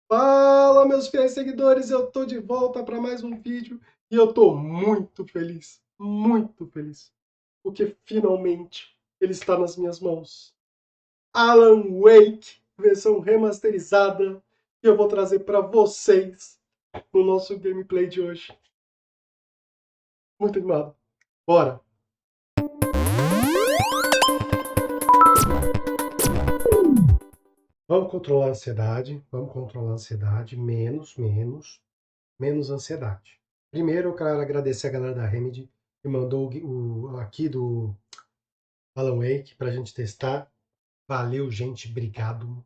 Fala, meus fiéis seguidores, eu tô de volta para mais um vídeo e eu tô muito feliz, porque finalmente ele está nas minhas mãos. Alan Wake, versão remasterizada, que eu vou trazer para vocês no nosso gameplay de hoje. Muito animado. Bora! Vamos controlar a ansiedade, menos ansiedade. Primeiro eu quero agradecer a galera da Remedy que mandou aqui do Alan Wake pra gente testar. Valeu, gente, obrigado.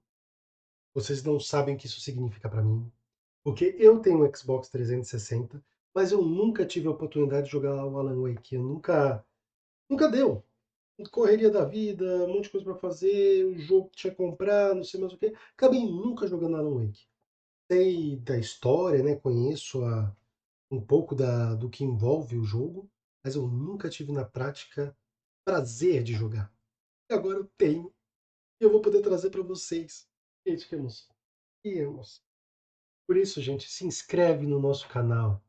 Vocês não sabem o que isso significa pra mim, porque eu tenho um Xbox 360, mas eu nunca tive a oportunidade de jogar o Alan Wake. Eu nunca deu. Correria da vida, um monte de coisa pra fazer, o jogo que tinha que comprar, não sei mais o que. Acabei nunca jogando Alan Wake. Sei da história, né? Conheço um pouco do que envolve o jogo, mas eu nunca tive na prática prazer de jogar. E agora eu tenho. E eu vou poder trazer para vocês. Gente, que emoção. Que emoção. Por isso, gente, se inscreve no nosso canal.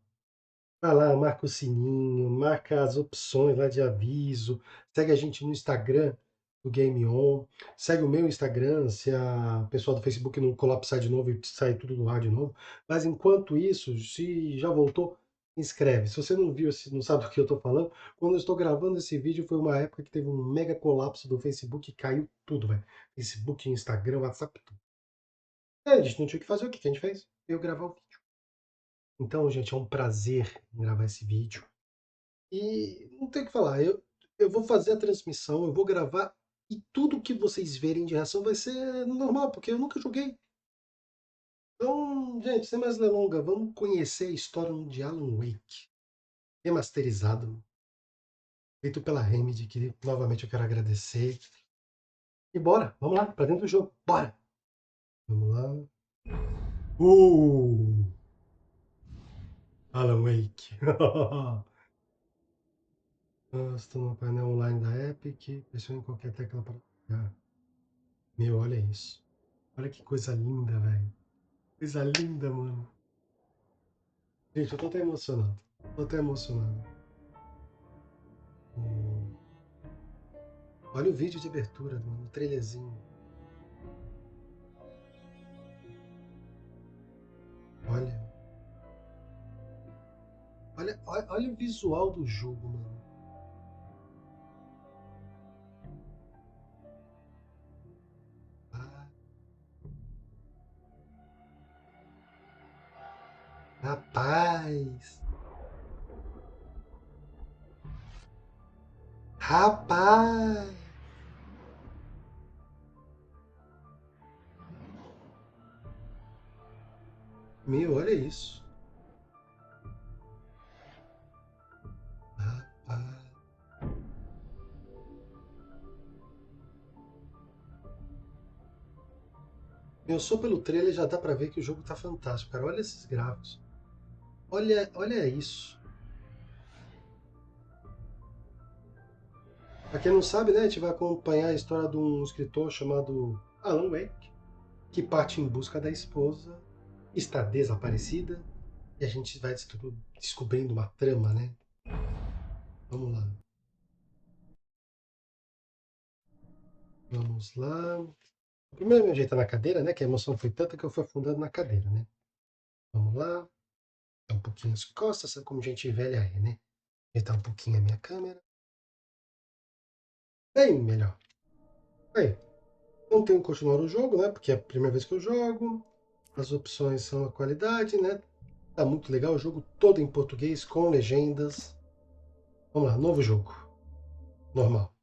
Vai lá, marca o sininho, marca as opções lá de aviso. Segue a gente no Instagram do Game On. Segue o meu Instagram, se a pessoal do Facebook não colapsar de novo e sair tudo do ar de novo. Mas enquanto isso, se já voltou, inscreve. Se você não viu, se não sabe do que eu estou falando, quando eu estou gravando esse vídeo foi uma época que teve um mega colapso do Facebook e caiu tudo, velho. Facebook, Instagram, WhatsApp, tudo. A gente não tinha o que fazer, o que a gente fez? Eu gravar o vídeo. Então, gente, é um prazer gravar esse vídeo. E não tem o que falar, eu vou fazer a transmissão, eu vou gravar e tudo que vocês verem de reação vai ser normal, porque eu nunca joguei. Então, gente, sem mais delongas, vamos conhecer a história de Alan Wake, remasterizado, feito pela Remedy, que novamente eu quero agradecer. E bora, vamos lá, pra dentro do jogo, bora! Vamos lá. Uh! Alan Wake. Estou no painel online da Epic, pressione qualquer tecla para jogar. Meu, olha isso. Olha que coisa linda, velho. Coisa linda, mano. Gente, eu tô até emocionado. Tô até emocionado. Hum. Olha o vídeo de abertura, mano. O trailerzinho. Olha. Olha o visual do jogo, mano. Ah, rapaz. Rapaz. Meu, olha isso. Rapaz. Meu, só pelo trailer já dá pra ver que o jogo tá fantástico, cara. Olha esses gráficos. Olha isso. Pra quem não sabe, né, a gente vai acompanhar a história de um escritor chamado Alan Wake, que parte em busca da esposa, está desaparecida, e a gente vai descobrindo uma trama, né? Vamos lá. Vamos lá. Primeiro me ajeitar na cadeira, né? Que a emoção foi tanta que eu fui afundando na cadeira, né? Vamos lá. Dá um pouquinho as costas, sabe como gente velha é, né? Ajeitar um pouquinho a minha câmera. Bem melhor. Aí. Não tenho que continuar o jogo, né? Porque é a primeira vez que eu jogo. As opções são a qualidade, né? Tá muito legal. O jogo todo em português, com legendas. Vamos lá, novo jogo. Normal.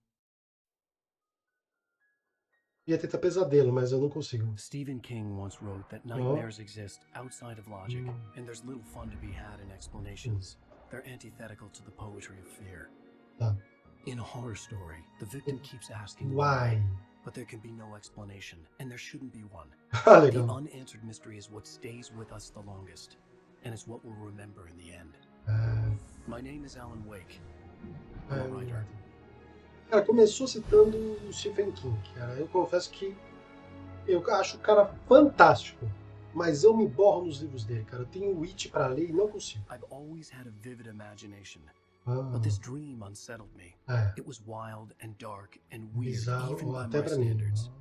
Ia tentar pesadelo, mas eu não consigo. Stephen King once wrote that Ó. nightmares exist outside of logic, and there's little fun to be had in explanations. They're antithetical to the poetry of fear. Tá. In a horror story, the victim keeps asking Why? but there can be no explanation, and there shouldn't be one. Ah, The legal. unanswered mystery is what stays with us the longest, and it's what we'll remember in the end. Ah, My name is Alan Wake. I'm a writer. Cara, começou citando o Stephen King, cara. Eu confesso que eu acho o cara fantástico, mas eu me borro nos livros dele, cara. Eu tenho o It pra ler e não consigo. I've always had a vivid imagination, Ah, but this dream unsettled me. é. It was wild and dark and weird, Bizarro, even by até my pra mim. standards.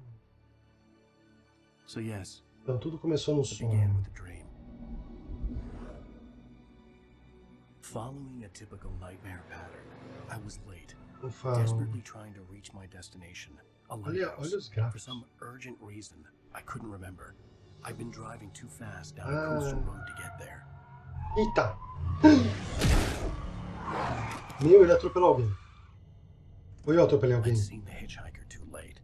So yes, Então tudo começou no it began sonho. with a dream. Following a typical nightmare pattern, I was late, Um farol. desperately trying to reach my destination, a Olha lighthouse. os For gráficos. some urgent reason, I couldn't remember. I'd been driving too fast down a coastal road to get there. Eita! Meu, ele atropelou alguém. Ou eu atropelei I'd alguém? seen the hitchhiker too late.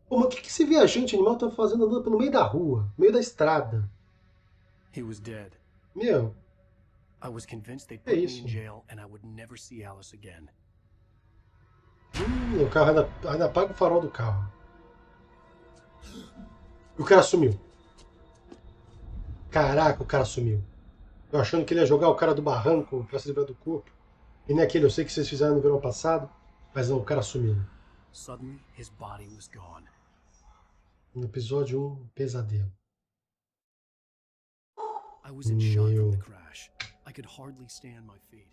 Pô, mas o que esse viajante animal tá fazendo andando pelo meio da rua, no meio da estrada? He was dead. Meu, I was convinced they'd é put me isso? in jail and I would never see Alice again. O carro ainda apaga o farol do carro. E o cara sumiu. Caraca, o cara sumiu. Eu achando que ele ia jogar o cara do barranco pra se livrar do corpo. E nem aquele, eu sei que vocês fizeram no verão passado, mas não, o cara sumiu. Suddenly, his body was gone. No episódio 1, pesadelo. I was in shock from the Meu. crash. I could hardly stand my feet.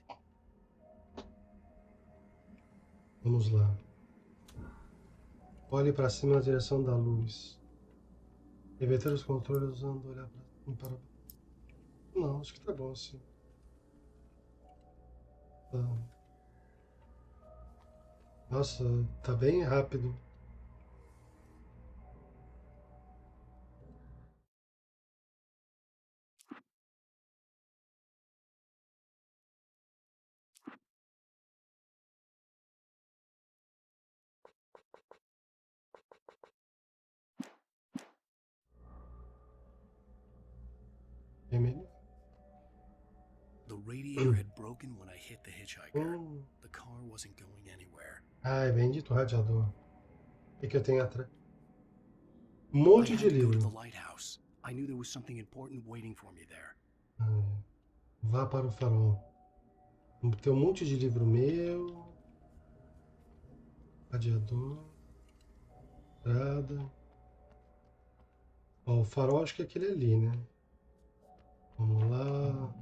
Vamos lá. Olhe para cima na direção da luz. Reverter os controles usando olhar para... Não, acho que tá bom assim. Tá. Nossa, tá bem rápido. Vermelho. The radiator had broken when I hit the hitchhiker. The car wasn't going anywhere. Ai, bendito radiador. O que eu tenho atrás? Um I monte de had to go to the livro. lighthouse. I knew there was something important waiting for me there. Vá para o farol. Tem um monte de livro meu. Radiador. Entrada. Ó, o farol acho que é aquele ali, né? Vamos lá.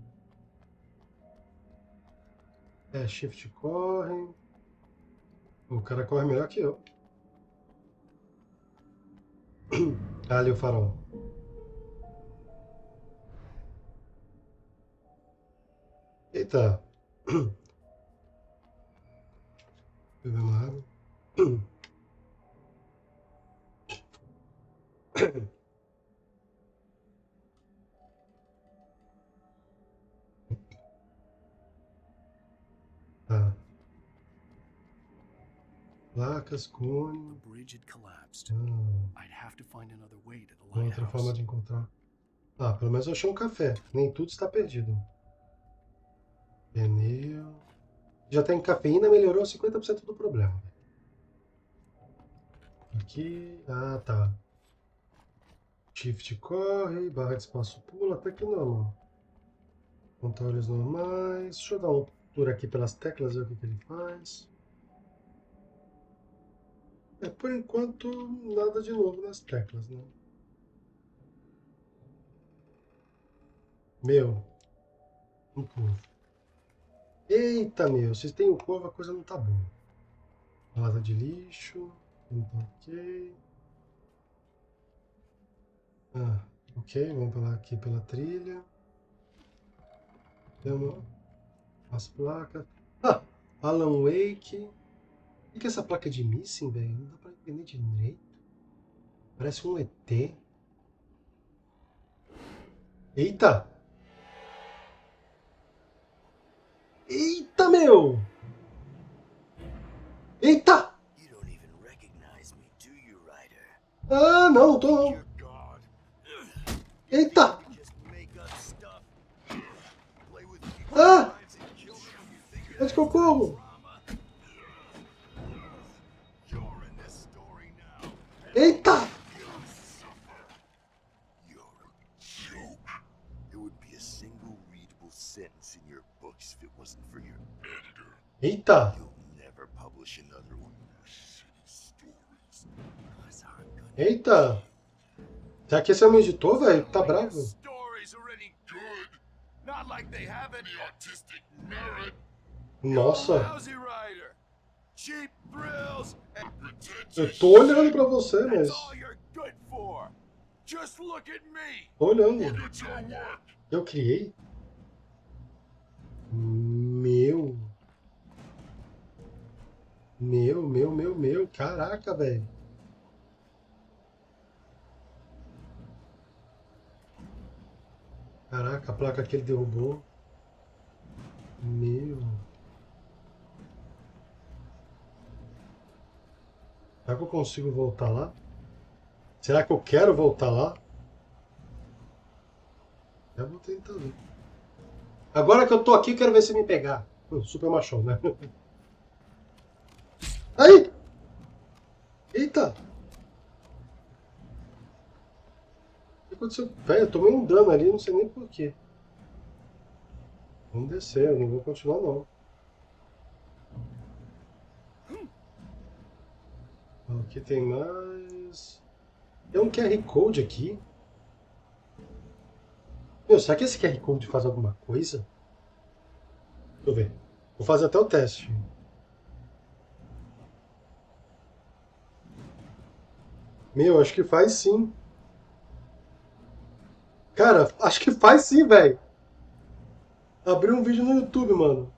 É, shift corre. O cara corre melhor que eu. Ah, ali o farol. Eita. Beber uma água. Tá. Placas, cone. The bridge had collapsed. I'd have to find another way to the Uma outra forma lighthouse. de encontrar. Ah, pelo menos eu achei um café. Nem tudo está perdido. Pneu. Já tem cafeína, melhorou 50% do problema. Aqui. Ah, tá. Shift corre, barra de espaço pula, até que normal. Controles normais. Deixa eu dar um tour aqui pelas teclas, ver o que ele faz. É, por enquanto, nada de novo nas teclas, né? Meu, um corvo. Eita, meu, se tem um corvo, a coisa não tá boa. Lata de lixo, não tá ok. Ah, ok, vamos aqui pela trilha. Tem umas placas. Ah, Alan Wake. O que é essa placa de missing, velho? Não dá pra entender direito. Parece um ET. Eita! Eita, meu! Eita! You don't even recognize me, do you, Ryder? Ah, não, tô não. Dear God. Eita! You just make up stuff. Play with Ah! people's lives and kill them. You think Onde que eu corro? you're in this story now. Eita! You'll suffer. You're a joke. There would be a single readable sentence in your books if it wasn't for your editor. Eita! You'll never publish another one of your shitty stories. Those aren't good Eita! Será que esse é o meu editor, velho? Tá bravo? Stories are any good. Not like they have any artistic merit. You're a Nossa, lousy writer. Cheap thrills and eu pretentious tô olhando shit. pra você, That's all mas... you're good for. Just look at me. Tô olhando. Look at your work. Eu criei? Meu... Meu. Caraca, velho. Caraca, a placa que ele derrubou. Meu... Será que eu consigo voltar lá? Será que eu quero voltar lá? Eu vou tentar ver. Agora que eu tô aqui, eu quero ver se me pegar. Super machão, né? Aí! Eita! O que aconteceu? Velho, eu tomei um dano ali, não sei nem porquê. Vamos descer, eu não vou continuar não. Aqui tem mais... Tem um QR Code aqui. Meu, será que esse QR Code faz alguma coisa? Deixa eu ver. Vou fazer até o teste. Meu, acho que faz sim. Cara, acho que faz sim, velho. Abriu um vídeo no YouTube, mano.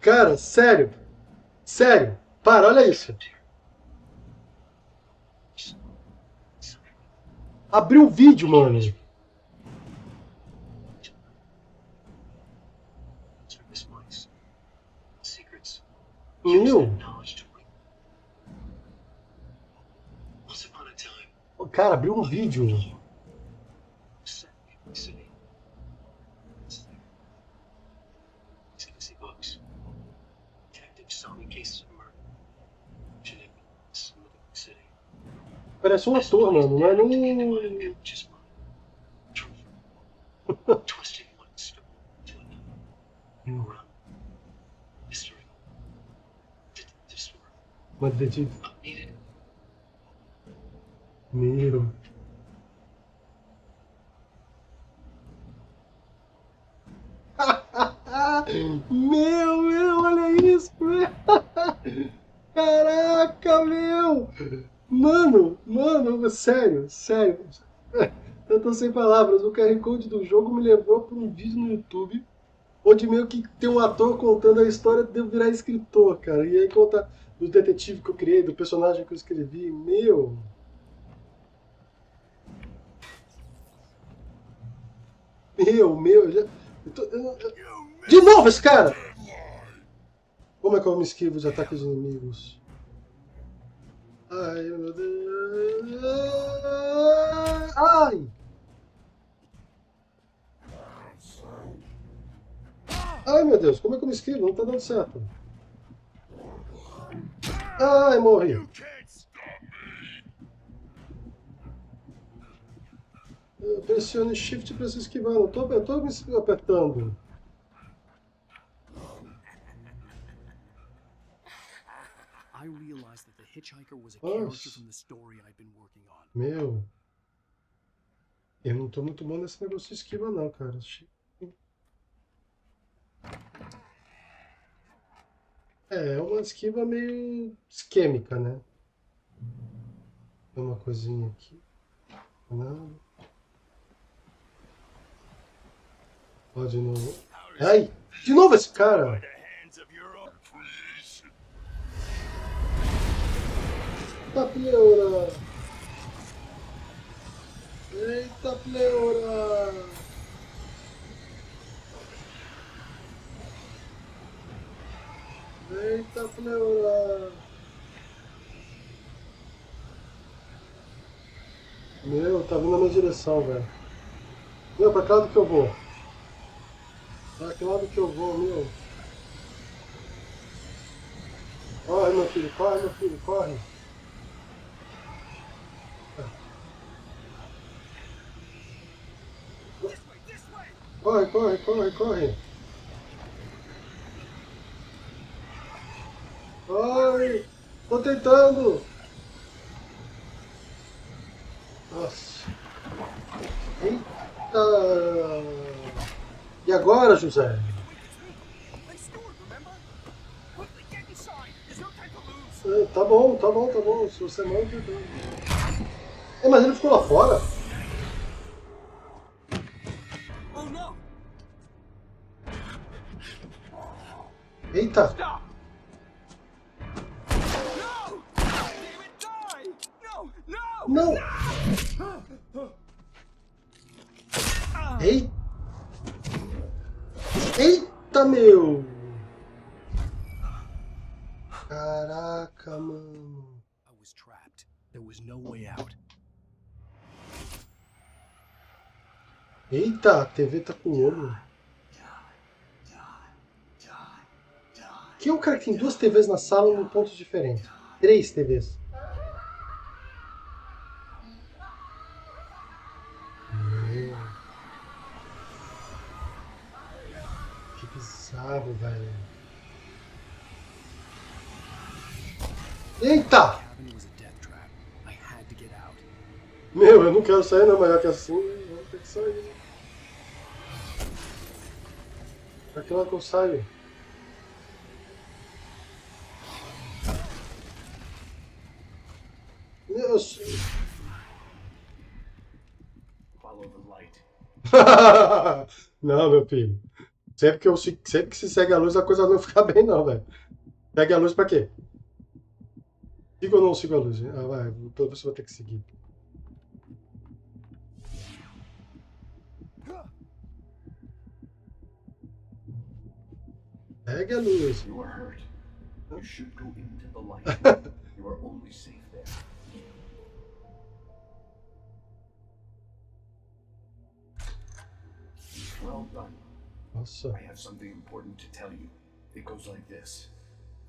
Cara, sério. Sério. Para, olha isso. Abriu um vídeo, mano. Meu. Cara, abriu um vídeo. Parece um ator, mano. Não é nem... Uma detetive. Meu. Meu, olha isso, meu. Caraca, meu. Mano, sério. Eu tô sem palavras. O QR Code do jogo me levou para um vídeo no YouTube onde meio que tem um ator contando a história de eu virar escritor, cara. E aí conta do detetive que eu criei, do personagem que eu escrevi. Meu. De novo esse cara! Como é que eu me esquivo de ataques inimigos? Ai, meu Deus. Ai! Ai, meu Deus, como é que eu me esquivo? Não tá dando certo. Ai, morri. Eu pressiono Shift pra se esquivar. Não tô me apertando. I realized that the hitchhiker was a character Nossa, from the story I've been working on. meu. Eu não tô muito bom nesse negócio de esquiva, não, cara. É uma esquiva meio esquêmica, né? Tem uma coisinha aqui. Nada. Ó, de novo. Ai! De novo esse cara! Eita pleura! Eita pleura! Eita pleura! Meu, tá vindo na minha direção, velho. Meu, pra que lado que eu vou? Pra que lado que eu vou, meu? Corre, meu filho, corre. Corre. Ai, tô tentando. Nossa. Eita. E agora, José? Tá bom, tá bom, tá bom. Se você manda, tentando. Mas ele ficou lá fora? Eita. Não. Ei. Eita, meu. Caraca, mano. I was trapped. There was no way out. Eita, a TV tá com olho. Quem é o cara que tem duas TVs na sala em pontos diferentes? Três TVs. Meu, que bizarro, velho. Eita! Cabin was a death trap. I had to get out. Meu, eu não quero sair não, mas já que é assim, eu vou ter que sair. Pra que lá que eu saio? Meu, Follow the light. não, meu filho. Sempre que se segue a luz, a coisa não fica bem, não, velho. Segue a luz pra quê? Sigo ou não sigo a luz? Ah, vai, pelo menos você vai ter que seguir. Segue a luz. You are hurt. You should go into the light. You are only safe there. Well done. Nossa. I have something important to tell you. It goes like this.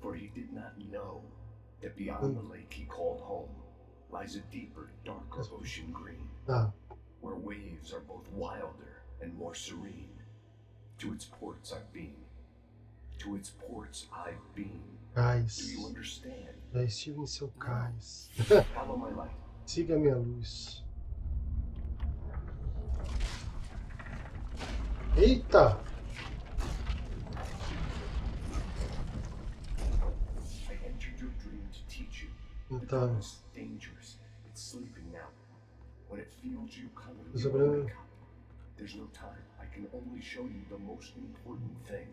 For he did not know that beyond the lake he called home lies a deeper, darker ocean green, Ah, where waves are both wilder and more serene. To its ports I've been. To its ports I've been. Do you cais. understand? Já estive em seu cais. Follow my light. Siga a minha luz. Eita! I entered your dream to teach you. The Então, darkness is dangerous. It's sleeping now. When it feels you coming, you sobre... will wake up. There's no time. I can only show you the most important thing.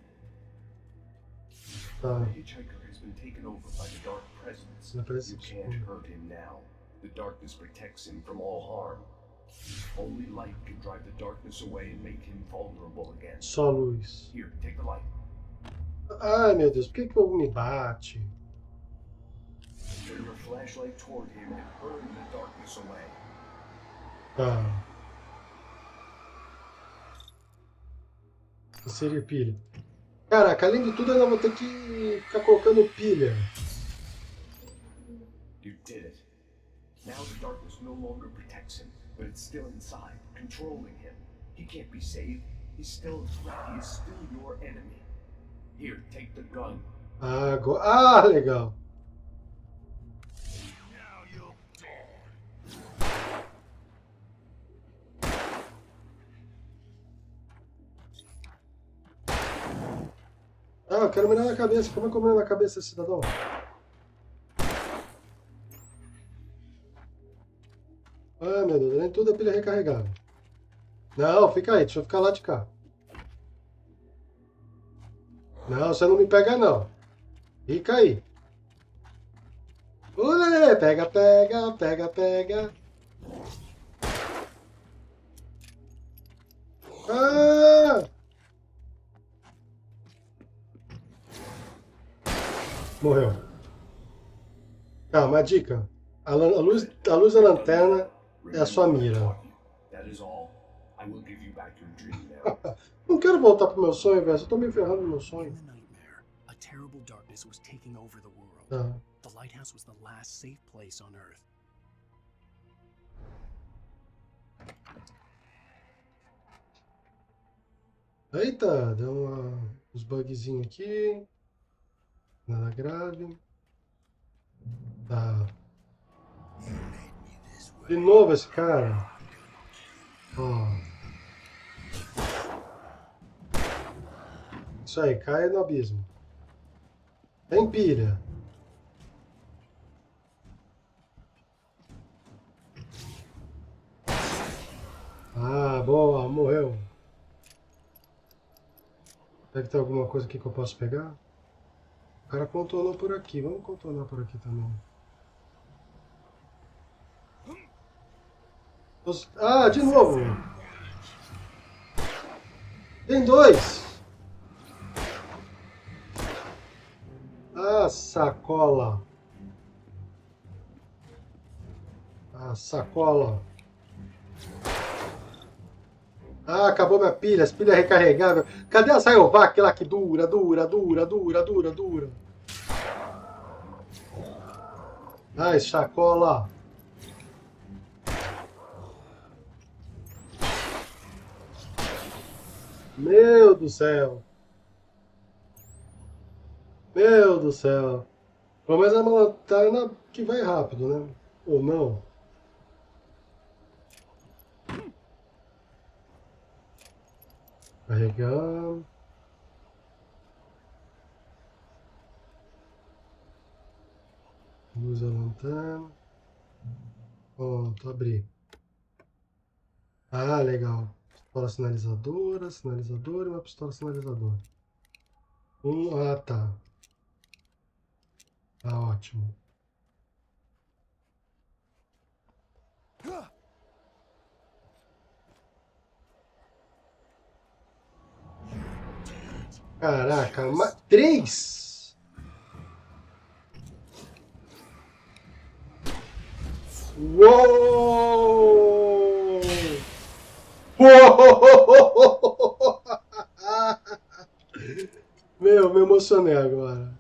Tá. The hitchhiker has been taken over by the dark presence. Não parece You can't escuro. hurt him now. The darkness protects him from all harm. Only light can drive the darkness away and make him vulnerable again. Só luz. Here, take the light. Ai, meu Deus, por que que o povo me bate? Turn your flashlight toward him and burn the darkness away. Tá. Inserir pilha. Caraca, além de tudo, eu ainda vou ter que ficar colocando pilha. You did it. Now the darkness no longer protects him, but it's still inside, controlling him. He can't be saved. He's still a threat. He is still your enemy. Here, take the gun. Agora... Ah, legal. Now you'll die. Ah, eu quero mirar na cabeça. Como é que eu miro na cabeça, cidadão? Ah, meu Deus, nem tudo é pilha recarregável. Não, fica aí, deixa eu ficar lá de cá. Não, você não me pega, não. Fica aí. Olê, pega, pega, pega, pega. Ah! Morreu. Tá, uma dica. A luz da lanterna é a sua mira. That is all. I will give you back your dream now. Não quero voltar pro meu sonho, velho. Eu tô me ferrando no meu sonho. In the nightmare, a terrible darkness was taking over the world. Tá. The lighthouse was the last safe place on Earth. Eita, deu uns bugzinhos aqui. Nada grave. Tá. De novo esse cara. Ó. Isso aí, cai no abismo. Tem pilha. Ah, boa, morreu. Deve ter alguma coisa aqui que eu posso pegar? O cara contornou por aqui. Vamos contornar por aqui também. Ah, de novo! Tem dois! Ah, sacola! Ah, sacola! Ah, acabou minha pilha, as pilhas recarregáveis. Cadê a Sayovac lá que dura, dura, dura, dura, dura, dura? Ai, sacola! Meu do céu! Meu do céu! Pelo menos é uma lanterna que vai rápido, né? Ou não? Carregando. Luz a lanterna. Pronto, abri. Ah, legal. Pistola sinalizadora, sinalizadora e uma pistola sinalizadora. Ah, tá. Tá ótimo. Caraca, três? Uou! Uou! Meu, me emocionei agora.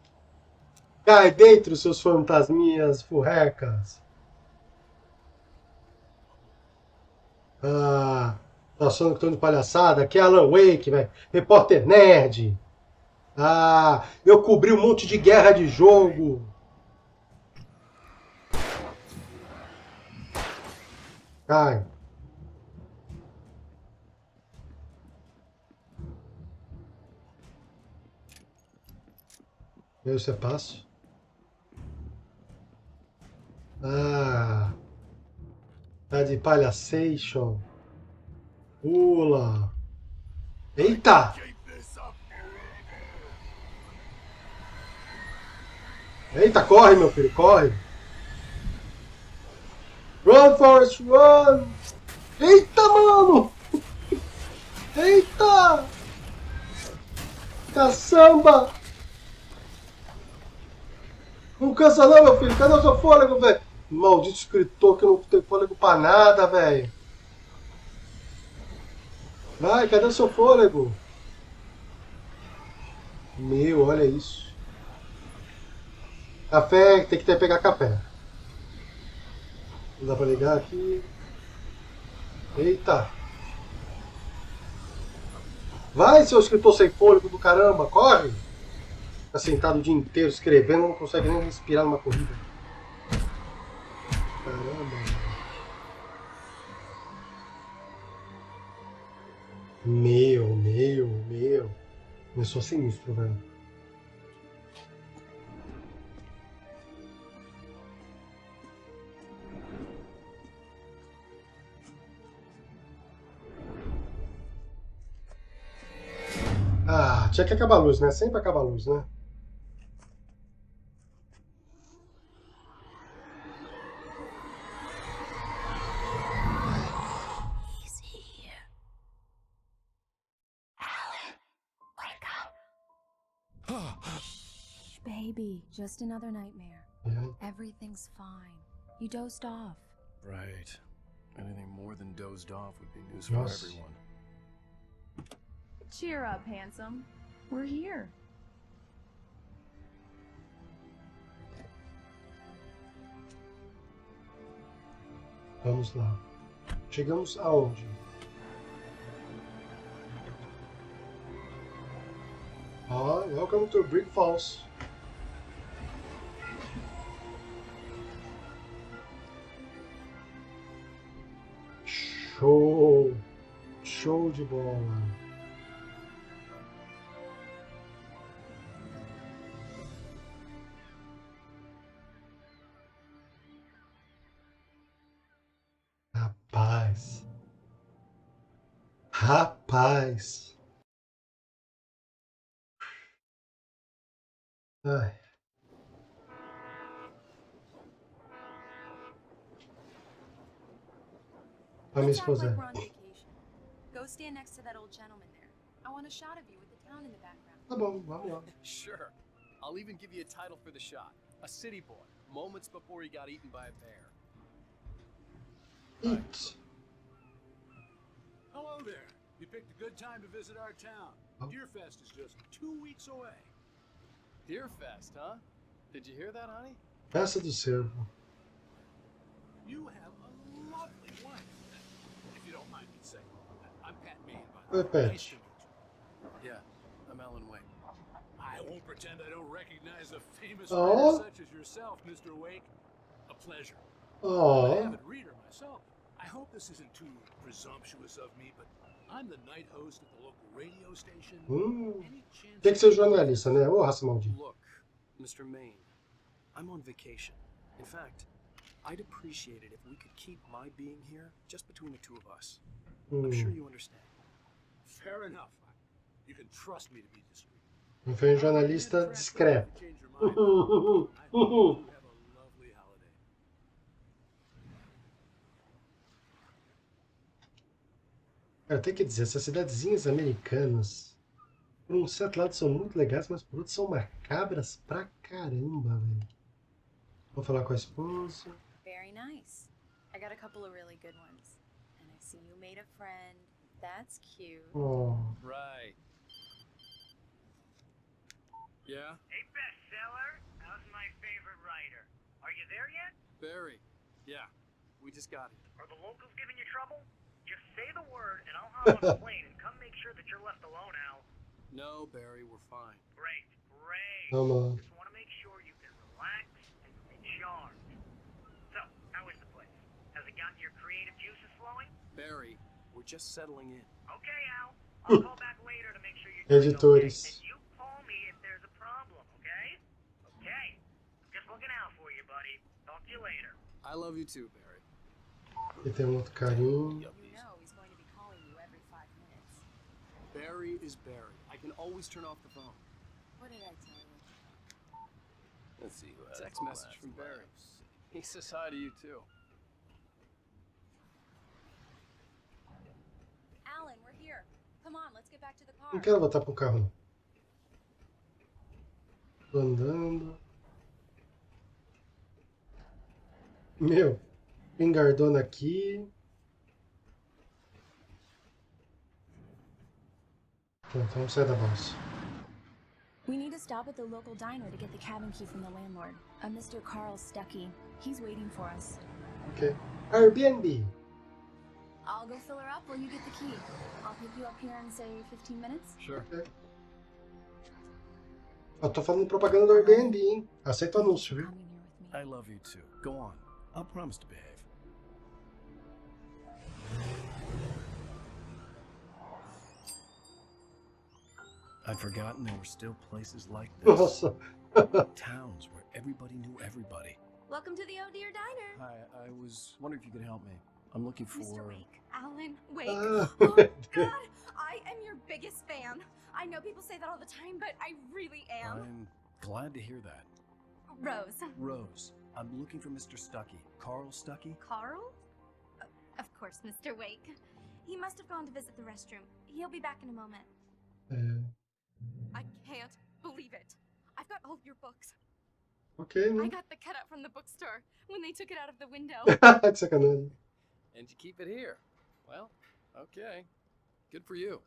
Cai dentro, seus fantasminhas furrecas. Ah, tá achando que tô de palhaçada? Aqui é Alan Wake, velho. Repórter nerd. Ah, eu cobri um monte de guerra de jogo. Cai. Eu você passo. Ah, tá de palhaçation. Pula. Eita! Eita, corre, meu filho, corre. Run, Forrest, run! Eita, mano! Eita! Caçamba! Não cansa não, meu filho. Cadê o seu fôlego, velho? Maldito escritor que não tem fôlego pra nada, velho. Vai, cadê o seu fôlego? Meu, olha isso. Café, tem que ter pegar café. Não dá pra ligar aqui. Eita. Vai, seu escritor sem fôlego do caramba, corre! Tá sentado o dia inteiro escrevendo, não consegue nem respirar numa corrida. Caramba. Meu. Começou sinistro, velho. Ah, tinha que acabar a luz, né? Sempre acaba a luz, né? Shh, baby, just another nightmare. É. Everything's fine. You dozed off. Right. Anything more than dozed off would be news for Nossa. everyone. Cheer up, handsome. We're here. Vamos lá. Chegamos aonde? Ah, welcome to Brick Falls. Show de bola. Rapaz. Rapaz. Ai. A minha Let's act like esposa. we're on vacation. Go stand next to that old gentleman there. I want a shot of you with the town in the background. Tá bom, vamos lá. Sure. I'll even give you a title for the shot. A city boy, moments before he got eaten by a bear. Eat. Hello there. You picked a good time to visit our town. Oh. Deerfest is just 2 weeks away. Deerfest, huh? Did you hear that, honey? Festa do Cervo. You have a lovely wife. If you don't mind me saying. I'm Pat Mead, by the Oi, way. Pat. Nice to meet you. Yeah, I'm Alan Wake. I won't pretend I don't recognize a famous Oh. writer such as yourself, Mr. Wake. A pleasure. I'm an Oh. avid reader myself. I hope this isn't too presumptuous of me, but I'm the night host at the local radio station. Any chance Tem que ser jornalista, né? Ô, raça maldita. Look, Mr. Maine, I'm on vacation. In fact, I'd appreciate it if we could keep my being here just between the two of us. I'm sure you understand. Fair enough. You can trust me to be discreet. Não foi um jornalista discreto. Change your mind. I hope you have a lovely holiday. Cara, tem que dizer, essas cidadezinhas americanas, por um certo lado são muito legais, mas por outro são macabras pra caramba, velho. Vou falar com a esposa. Very nice. I got a couple of really good ones. And I see you made a friend. That's cute. Oh. Right. Yeah? Hey, bestseller. How's my favorite writer? Are you there yet? Barry. Yeah, we just got here. Are the locals giving you trouble? Just say the word, and I'll hop on a plane and come make sure that you're left alone, Al. No, Barry, we're fine. Great, great. Vamos lá. Just want to make sure you can relax and recharge. So, how is the place? Has it gotten your creative juices flowing? Barry, we're just settling in. Okay, Al. I'll call back later to make sure you're doing okay. Editores. And you call me if there's a problem, okay? Okay. Just looking out for you, buddy. Talk to you later. I love you too, Barry. E tem um outro carinho. You know he's going to be calling you every 5 minutes. Barry is Barry. I can always turn off the phone. What did I tell you? Let's see who has text message from Barry. He says hi to you too. Alan, we're here. Come on, let's get back to the car. Não quero voltar pro carro, não. Tô andando. Meu, engardona aqui. Pronto, vamos sair da balsa. We need to stop at the local diner to get the cabin key from the landlord, a Mr. Carl Stuckey. He's waiting for us. Ok. Airbnb. I'll go fill her up while you get the key. I'll pick you up here in, say, 15 minutes. Sure. Ok. Eu tô falando propaganda do Airbnb, hein? Aceita o anúncio, viu? Coming here with me. I love you too. Go on. I'll promise to behave. I'd forgotten there were still places like this. Nossa. Towns where everybody knew everybody. Welcome to the Oh Dear Diner. Hi, I was wondering if you could help me. I'm looking for... Mr. Wake, Alan Wake. Ah, Oh God, I am your biggest fan. I know people say that all the time, but I really am. I'm glad to hear that. Rose. Rose, I'm looking for Mr. Stuckey. Carl Stuckey? Carl? Of course, Mr. Wake. He must have gone to visit the restroom. He'll be back in a moment. é, I can't believe it. I've got all your books. ok, I né? got the cutout from the bookstore when they took it out of the window. Que sacanagem. And you keep it here. Well, okay. Good for you.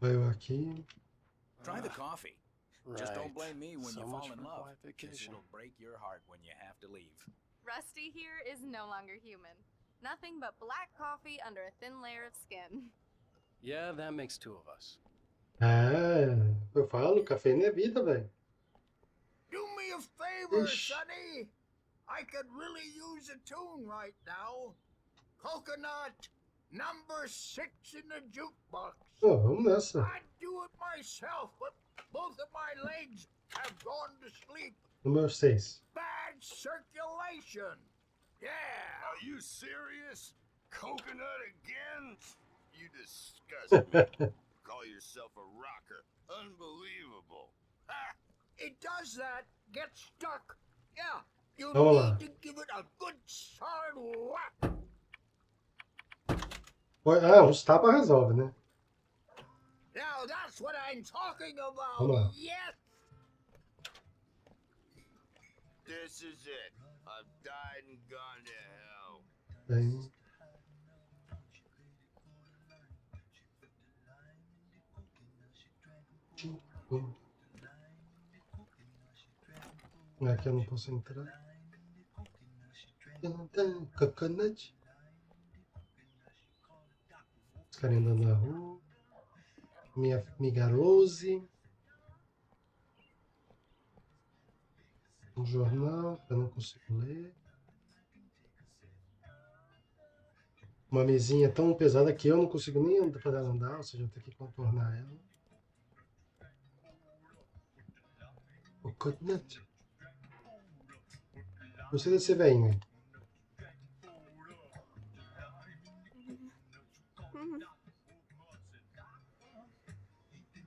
Vai eu aqui. Try the coffee. Just don't blame me when So you much fall in for love, quiet 'cause vacation. it'll break your heart when you have to leave. Rusty here is no longer human. Nothing but black coffee under a thin layer of skin. Yeah, that makes two of us. É, eu falo, cafeína é vida, velho. Do me a favor, Ish. Sonny. I could really use a tune right now. Coconut, number 6 in the jukebox. Oh, vamos nessa. I'd do it myself, but both of my legs have gone to sleep. Número 6. Bad circulation. Yeah. Are you serious? Coconut again? You disgust me. Call yourself a rocker. Unbelievable. Ha! It does that. Get stuck. Yeah. You Vamos lá. need to give it a good solid whack. Ah, uns tapas resolve, né? Now that's what I'm talking about. Vamos lá. Yes. This is it. I've died and gone to hell. Bem. Aqui eu não posso entrar. Coconut. Os caras andando na rua. Minha amiga Rose. Um jornal que eu não consigo ler. Uma mesinha tão pesada que eu não consigo nem andar para ela andar, ou seja, eu tenho que contornar ela. O coconut. Gostei desse velhinho aí.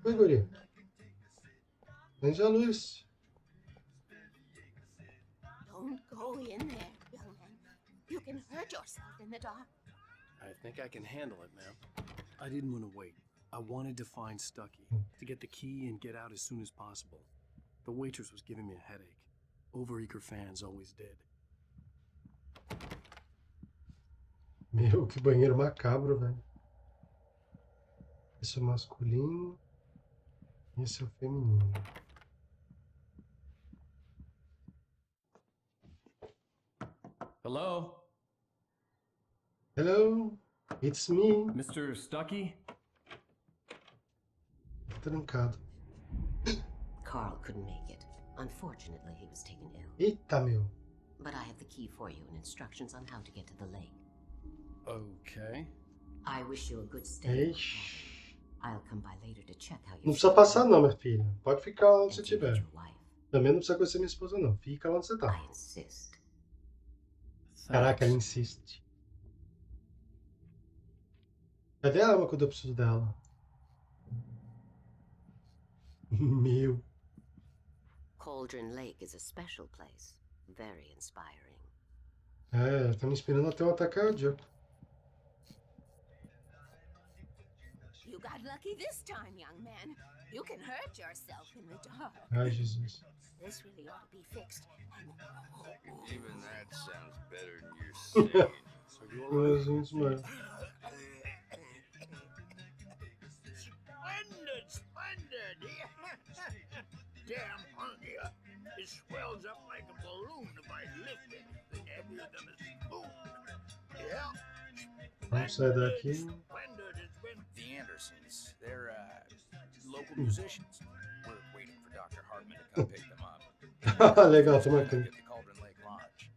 Oi, guri. Vende a luz. Don't go in there, young man. You can hurt yourself in the dark. I think I can handle it, ma'am. I didn't want to wait. I wanted to find Stucky, to get the key and get out as soon as possible. The waitress was giving me a headache. Overeager fans always did. Meu, que banheiro macabro, velho. Esse é o masculino. Esse é o feminino. Hello? Hello, it's me. Mr. Stucky? Trancado. Carl couldn't make it. Unfortunately, he was taken ill. Eita, meu. But I have the key for you and instructions on how to get to the lake. Okay. I wish you a good stay. Ixi. I'll come by later to check how you Não precisa passar não, minha filha. Pode ficar onde você and to meet estiver. your wife. Também não precisa conhecer minha esposa não. Fica onde você tá. I insist. Caraca, ela insiste. Cadê a arma quando eu preciso dela? Meu. Cauldron Lake is a special place. Very inspiring. É, tá me inspirando até um ataque cardíaco. You got lucky this time, young man. You can hurt yourself in the dark. Ai, Jesus. This really ought to be fixed. Even that sounds better than you're saying. So you're Ai, gente, mano. Splendid, splendid. Damn hungry. It swells up like a balloon if I lift it. It's heavier than a spoon. Yeah. Vamos sair daqui. Splendid. It's been The Andersons, they're local musicians. We're waiting for Dr. Hartman to come pick them up. Legal, tô marcando. At the Cauldron Lake Lodge.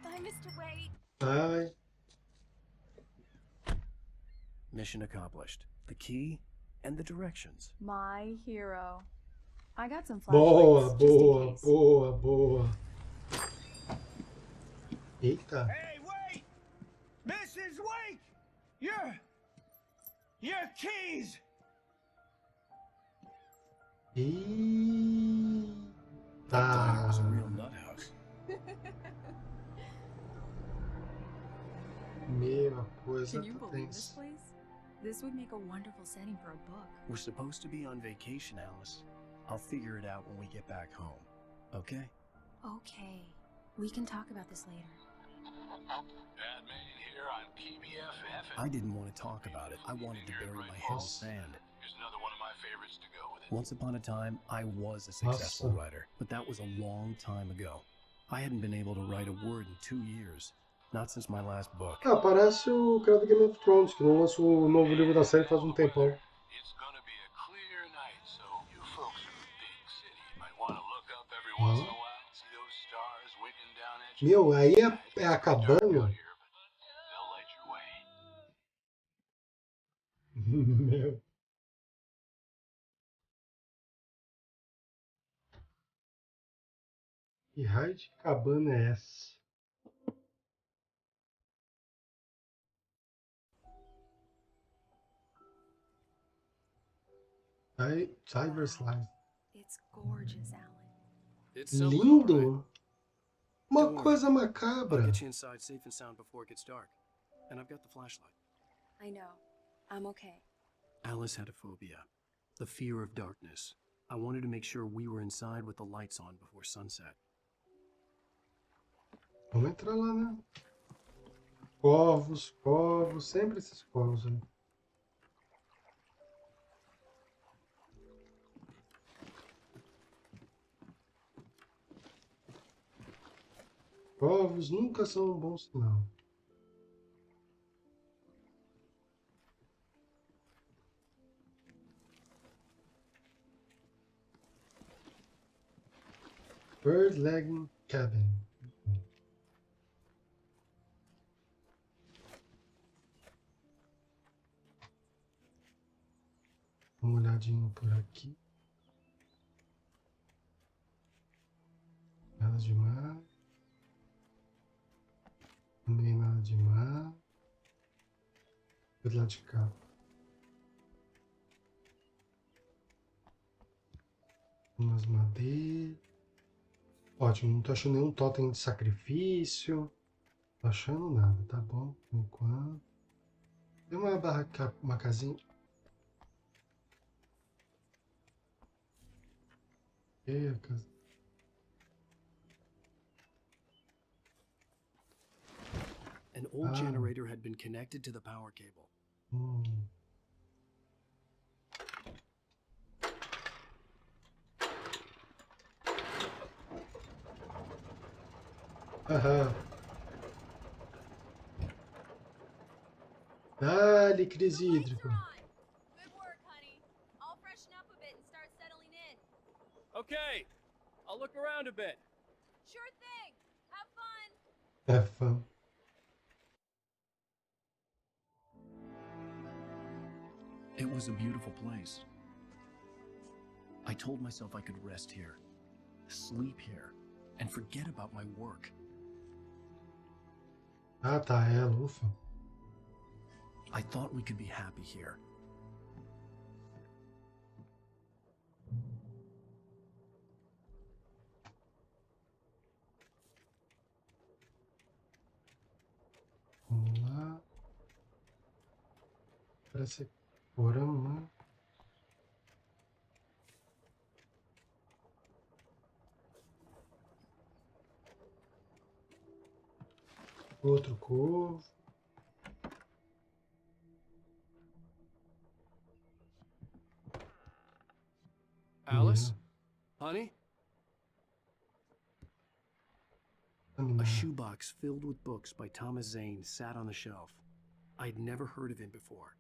Bye, Mr. Wade. Ai. Mission accomplished. The key and the directions. My hero. I got some Boa, flashlights just in boa, case. boa, boa. Eita. Hey, wait! Mrs. Wake! Your keys! That diner was a Eita. real nut house. Meu, a coisa Can you tá believe this tensa. place? This would make a wonderful setting for a book. We're supposed to be on vacation, Alice. I'll figure it out when we get back home. Okay? Okay. We can talk about this later. Bad man here on PBFF. I didn't want to talk about it. I wanted to bury my head in sand. Here's another one of my favorites to go with it. Once upon a time, I was a successful Nossa. writer, but that was a long time ago. I hadn't been able to write a word in 2 years. Not since my last book. Ah, parece o cara do Game of Thrones, que não lançou o novo livro da série faz um tempão. It's gonna be a clear night, so you folks in the big city might want to look up every once in a while, see Meu, aí é a cabana. Meu. Que raio de cabana é essa? Cyber Slime. It's gorgeous, Alan. It's something, all right. Lindo! Uma Don't worry. coisa I'll macabra. get you inside safe and sound before it gets dark. And I've got the flashlight. I know. I'm okay. Alice had a phobia. The fear of darkness. I wanted to make sure we were inside with the lights on before sunset. Vamos entrar lá, né? Corvos, corvos, sempre esses corvos, né? Corvos nunca são um bom sinal. Bird Legging Cabin. Uma olhadinha por aqui. Nada demais. Também nada demais. Do lado de cá. Umas madeiras. Ótimo, não tô achando nenhum totem de sacrifício. Não tô achando nada, tá bom? Por enquanto. Tem uma barraca, uma casinha. E a casa. An old generator had been connected to the power cable. Aham. Dá-lhe crise hídrica. Good work, honey. I'll freshen up a bit and start settling in. Okay, I'll look around a bit. Sure thing. Have fun. É fã. It was a beautiful place. I told myself I could rest here, sleep here, and forget about my work. Ah, tá, é, ufa. I thought we could be happy here. Vamos lá. Parece porão, né? Outro corvo. Alice? Honey? A Animal. shoebox filled with books by Thomas Zane sat on the shelf. I'd never heard of him before.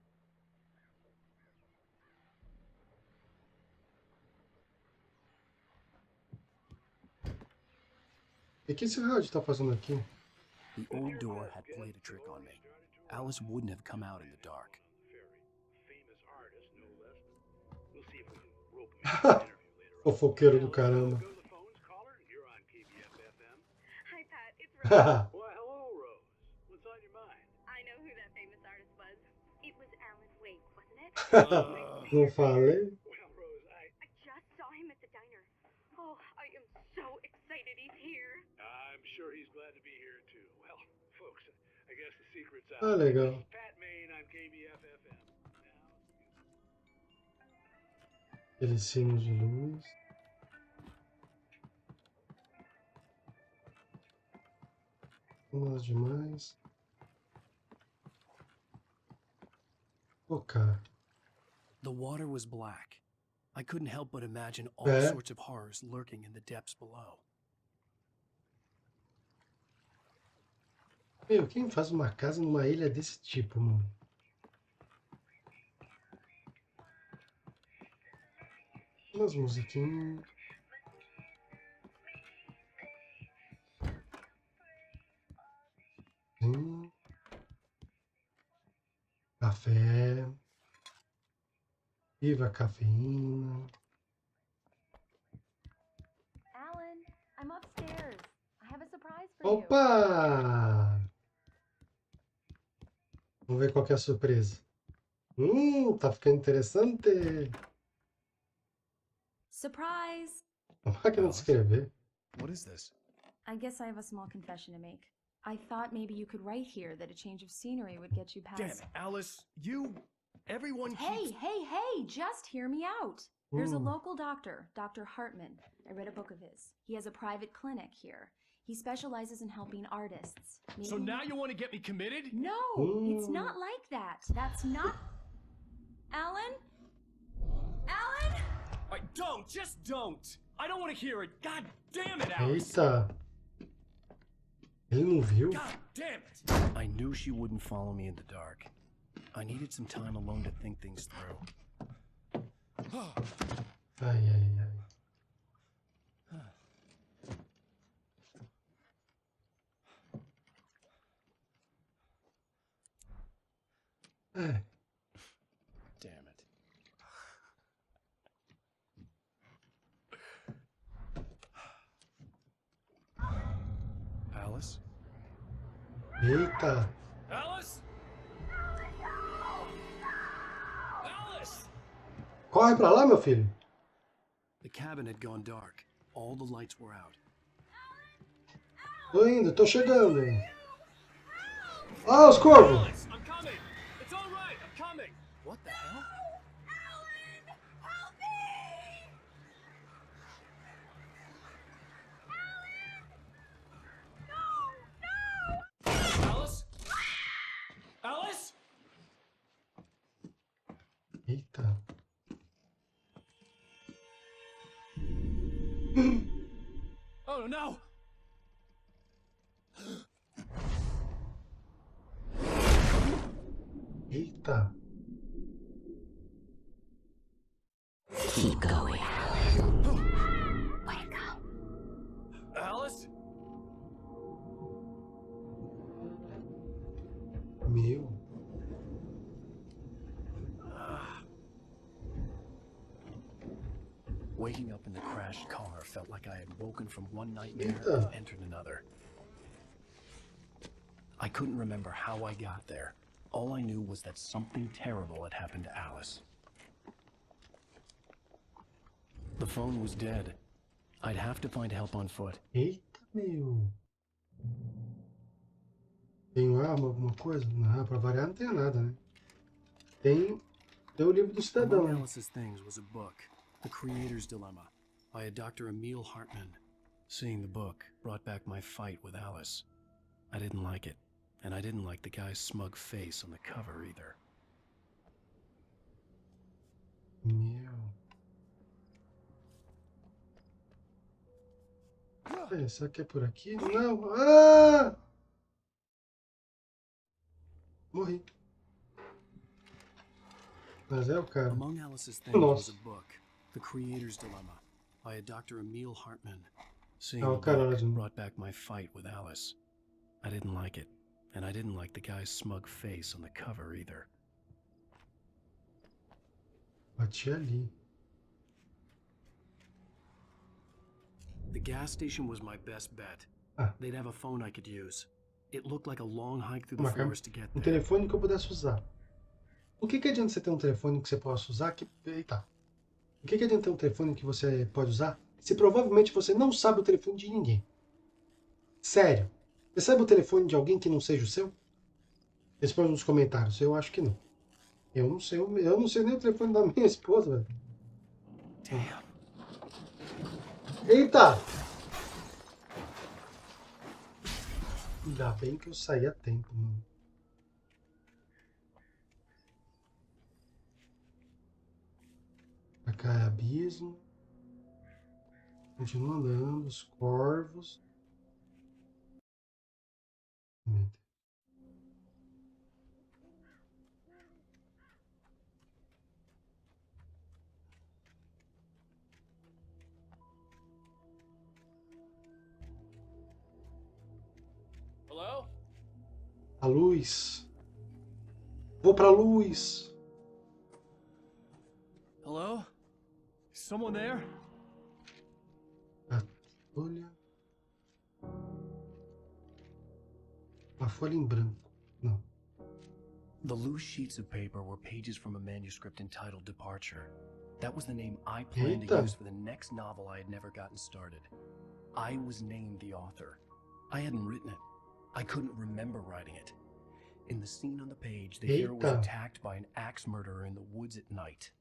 E o que esse rádio tá fazendo aqui? The old door had played a trick on me. Alice wouldn't have come out in the dark. Fofoqueiro do caramba. Hi, Pat. It's Rose. Why, hello, Rose. What's on your mind? I know who that famous artist was. It was Alan Wake, wasn't it? Não falei? Well, Rose, I just saw him at the diner. Oh, I am so excited he's here. I'm sure he's glad to be here, too. Well, folks, I guess the secret's out. Ah, legal. This is Pat Maine on KBFFM. Aqueles sinos de luz. Nada demais. Focar. The water was black. I couldn't help but imagine all sorts of horrors lurking in the depths below. Meu, quem faz uma casa numa ilha desse tipo, mano? Umas musiquinhas. café. Viva a cafeína. Alan, I'm upstairs. I have a surprise for you. Opa! Vamos ver qual que é a surpresa. Tá ficando interessante. Surprise! A máquina de escrever. What is this? I guess I have a small confession to make. I thought maybe you could write here that a change of scenery would get you past. Damn it, Alice! Everyone keeps... Hey, just hear me out. There's a local doctor, Dr. Hartman. I read a book of his. He has a private clinic here. He specializes in helping artists. So now you want to get me committed? No, it's not like that. That's not... Alan? Alan? Just don't! I don't want to hear it! God damn it, Alice! Eita! Ele não viu? God damn it! I knew she wouldn't follow me in the dark. I needed some time alone to think things through. Ai. Damn it. Alice? Eita! Alice? Alice! Corre pra lá, meu filho. The cabin had gone dark. All the lights were out. Tô indo, tô chegando. Ah, os corvos! Alice, I'm coming! It's all right, I'm coming! What the hell? Alice? Alice? Eita. Oh no! Eita. Keep going. Wake up. Alice? Meu. Waking up in the crashed car felt like I had woken from one nightmare Eita. and entered another. I couldn't remember how I got there. All I knew was that something terrible had happened to Alice. The phone was dead. I'd have to find help on foot. Eita, meu. Tem arma, alguma coisa? Não, pra variar não tem nada, né? Tem o livro do cidadão. Among Alice's things was a book, The Creator's Dilemma, by a Dr. Emil Hartman. Seeing the book brought back my fight with Alice. I didn't like it, and I didn't like the guy's smug face on the cover either. Meu. Será que é por aqui? Não! Ah! Morri. Mas é o cara. Among Alice's things was a book, The Creator's Dilemma, by a Dr. Emil Hartman. Seeing the book brought back my fight with Alice. I didn't like it, and I didn't like the guy's smug face on the cover either. Bati ali. The gas station was my best bet. They'd have a phone I could use. It looked like a long hike through the forest to get there. Telefone que eu pudesse usar. O que adianta você ter um telefone que você possa usar que... Eita. O que adianta ter um telefone que você pode usar se provavelmente você não sabe o telefone de ninguém? Sério. Você sabe o telefone de alguém que não seja o seu? Responda nos comentários. Eu acho que não. Eu não sei nem o telefone da minha esposa, velho. Eita! Ainda bem que eu saí a tempo, mano. Pra cá é abismo. Continua andando, os corvos. Meu Deus. Hello? A luz. Vou pra luz. Hello? Someone there? A folha. Uma folha em branco. Não. The loose sheets of paper were pages from a manuscript entitled Departure. That was the name I planned to Eita. use for the next novel I had never gotten started. I was named the author. I hadn't written it. I couldn't remember writing it. In the scene on the page, the hero was Eita. attacked by an axe murderer in the woods at night.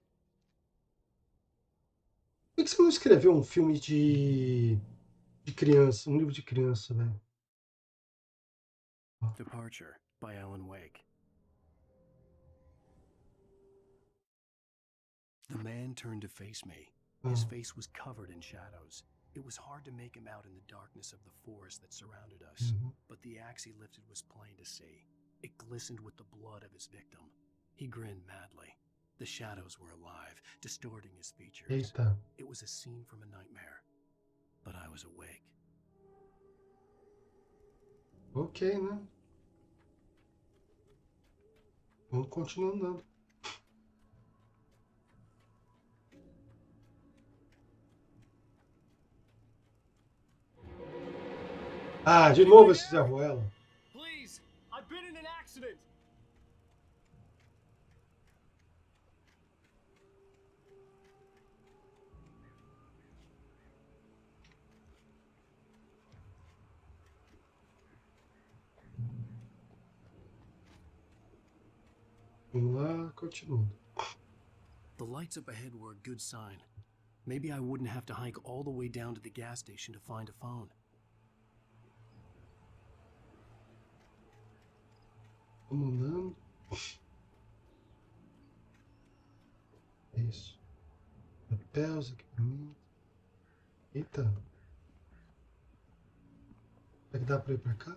Por que você não escreveu um filme de criança? Um livro de criança, velho? Departure by Alan Wake. The man turned to face me. His face was covered in shadows. It was hard to make him out in the darkness of the forest that surrounded us, but the axe he lifted was plain to see. It glistened with the blood of his victim. He grinned madly. The shadows were alive, distorting his features. Eita. It was a scene from a nightmare, but I was awake. Ok, né? Vamos continuar andando. Ah, de novo esse Zé Ruela. Please, I've been in an accident. Vamos lá, continuando. The lights up ahead were a good sign. Maybe I wouldn't have to hike all the way down to the gas station to find a phone. Vamos andando. Isso. Papéis, equipamento. Eita. Será que dá pra ir pra cá?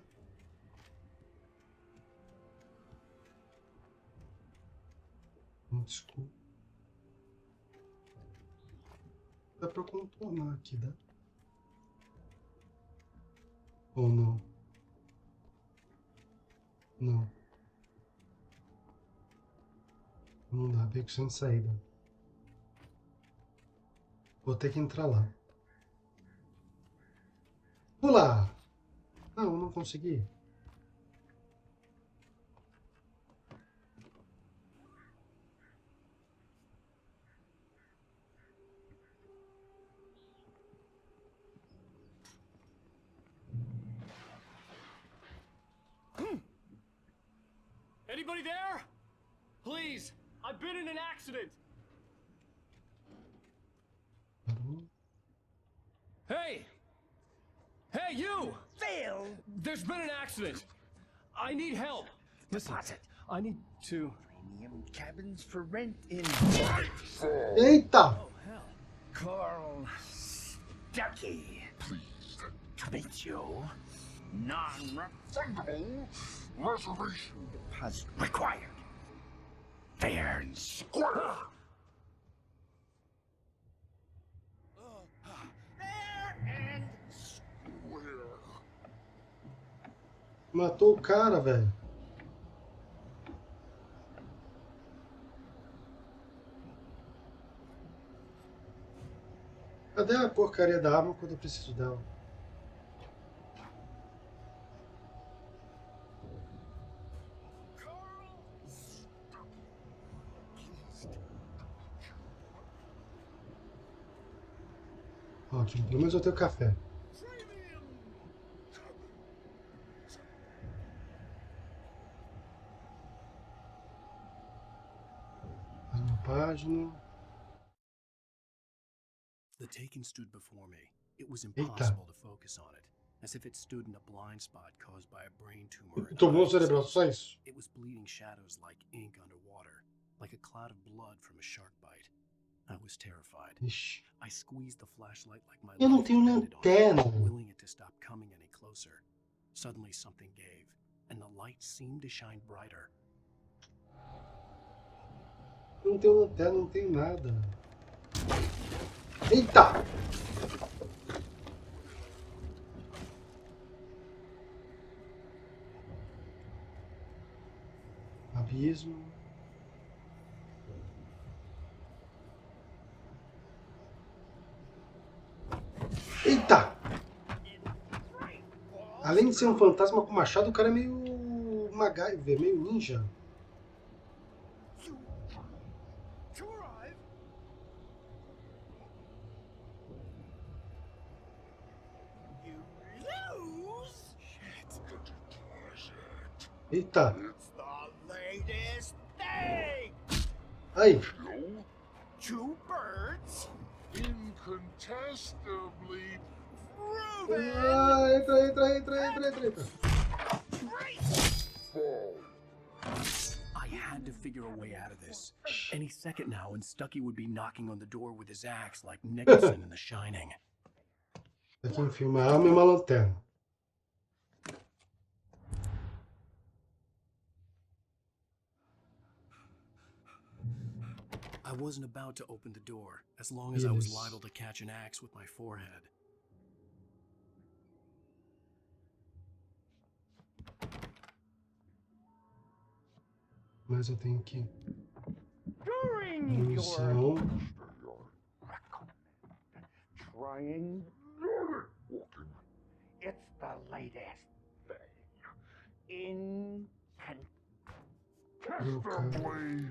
Muito escuro. Dá pra contornar aqui, dá? Ou não? Não. Não dá, beco sem saída. Vou ter que entrar lá. Pular! Não, não consegui. Anybody there? Please, I've been in an accident. Parou. Hey! Hey, you! Phil! There's been an accident. I need help. Listen, Deposit. I need to... Premium cabins for rent in Eita! Oh, hell. Carl Stuckey. Please commit you. Non-refundable reservation deposit required. Fair and square. Fair and square. Matou o cara, velho. Cadê a porcaria da arma quando eu preciso dela? Ótimo, pelo menos eu tenho café. Mais uma página. The Taken stood before me. It was impossible to focus on it, as if it stood in a blind spot caused by a brain tumor. Tomou cerebral, só isso. It was bleeding shadows like ink underwater, like a cloud of blood from a shark bite. I was terrified. Ixi. I squeezed the flashlight like my Eu não life tenho depended on lanterna. it, willing it to stop coming any closer. Suddenly something gave, and the light seemed to shine brighter. Eu não tenho lanterna, não tenho nada. Eita! abismo. Eita! Além de ser um fantasma com machado, o cara é meio MacGyver, meio ninja. Eita! Aí! Two birds incontestably Ah, entra. I had to figure a way out of this. Any second now, and Stucky would be knocking on the door with his axe like Nicholson in The Shining. Aqui enfia uma arma e uma lanterna. I wasn't about to open the door, as long as I was Yes. liable to catch an axe with my forehead. Mas eu tenho que... During Munição. trying, it's the latest thing. Incontestably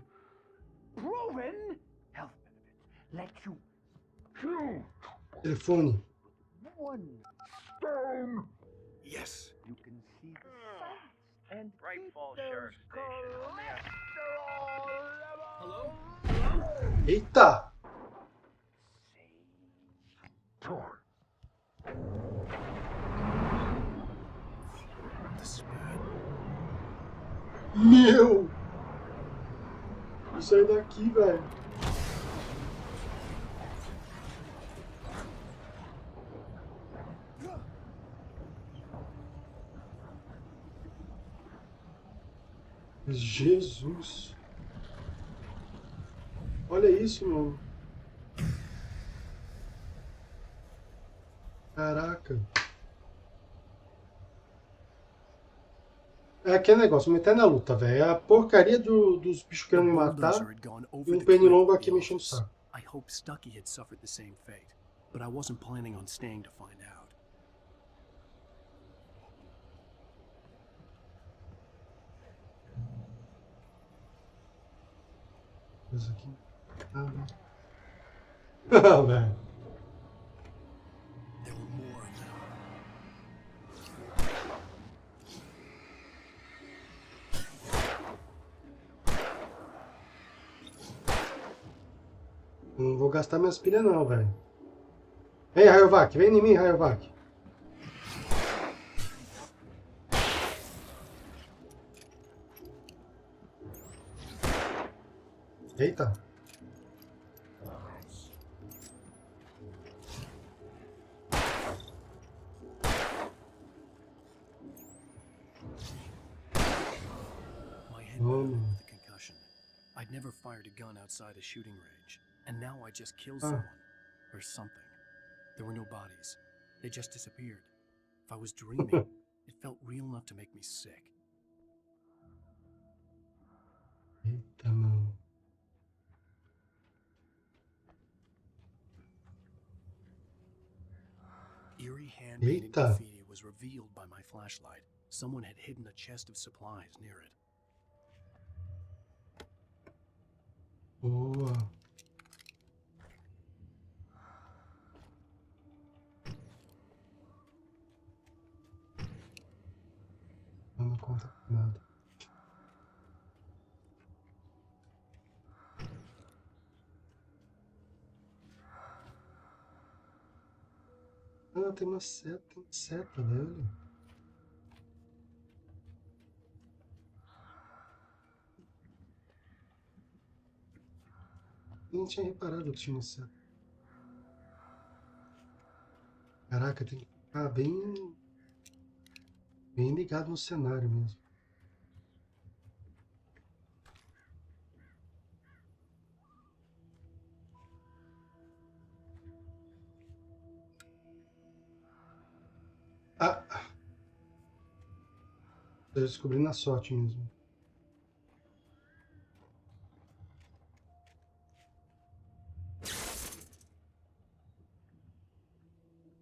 proven health benefits let you kill Telefone. one stone. Yes. You can see the sights and Rightful keep sheriff those cholesterol levels. Eita! This is bad. Meu! Sai daqui, velho. Jesus! Olha isso, mano. Caraca. É aquele negócio, meter na luta, velho. É a porcaria dos bichos querendo me matar bulldozer had gone e over um the pernilongo cliff aqui with me the enchendo o office. saco. I hope Stucky had suffered the same fate, but I wasn't planning on staying to find out. Coisa aqui. Ah, velho. Ah, velho. There were more of them. Eu não vou gastar minhas pilhas não, velho. Vem, Rayovac. Vem em mim, Rayovac. Eita. My head burned with the concussion. I'd never fired a gun outside a shooting range, and now I just killed someone. Or something. There were no bodies. They just disappeared. If I was dreaming, it felt real enough to make me sick. Eita, mano. Eerie hand-painted Eita. graffiti was revealed by my flashlight. Someone had hidden a chest of supplies near it. Boa. Não conta com nada. Ah, tem uma seta, velho. Eu não tinha reparado que tinha uma seta. Caraca, tem que ficar bem ligado no cenário mesmo. Ah! Eu descobri na sorte mesmo.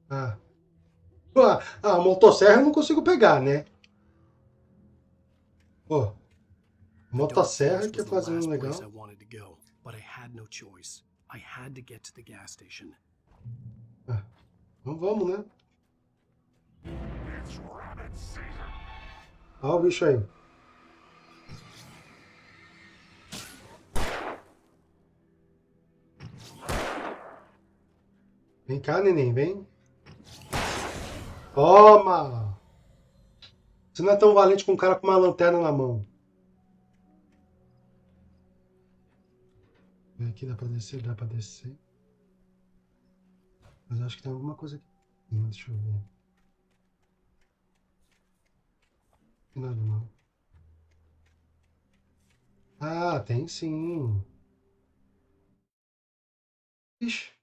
Ah. A motosserra eu não consigo pegar, né? Pô, motosserra que é fazendo legal. I wanted to go, but I had no choice. I had to get to the gas station. Ah, então vamos, né? Olha o bicho aí. Vem cá, neném, vem. Toma! Você não é tão valente com um cara com uma lanterna na mão. Aqui dá pra descer, dá pra descer. Mas acho que tem alguma coisa aqui. Deixa eu ver. Não tem nada não. Ah, tem sim. Ixi.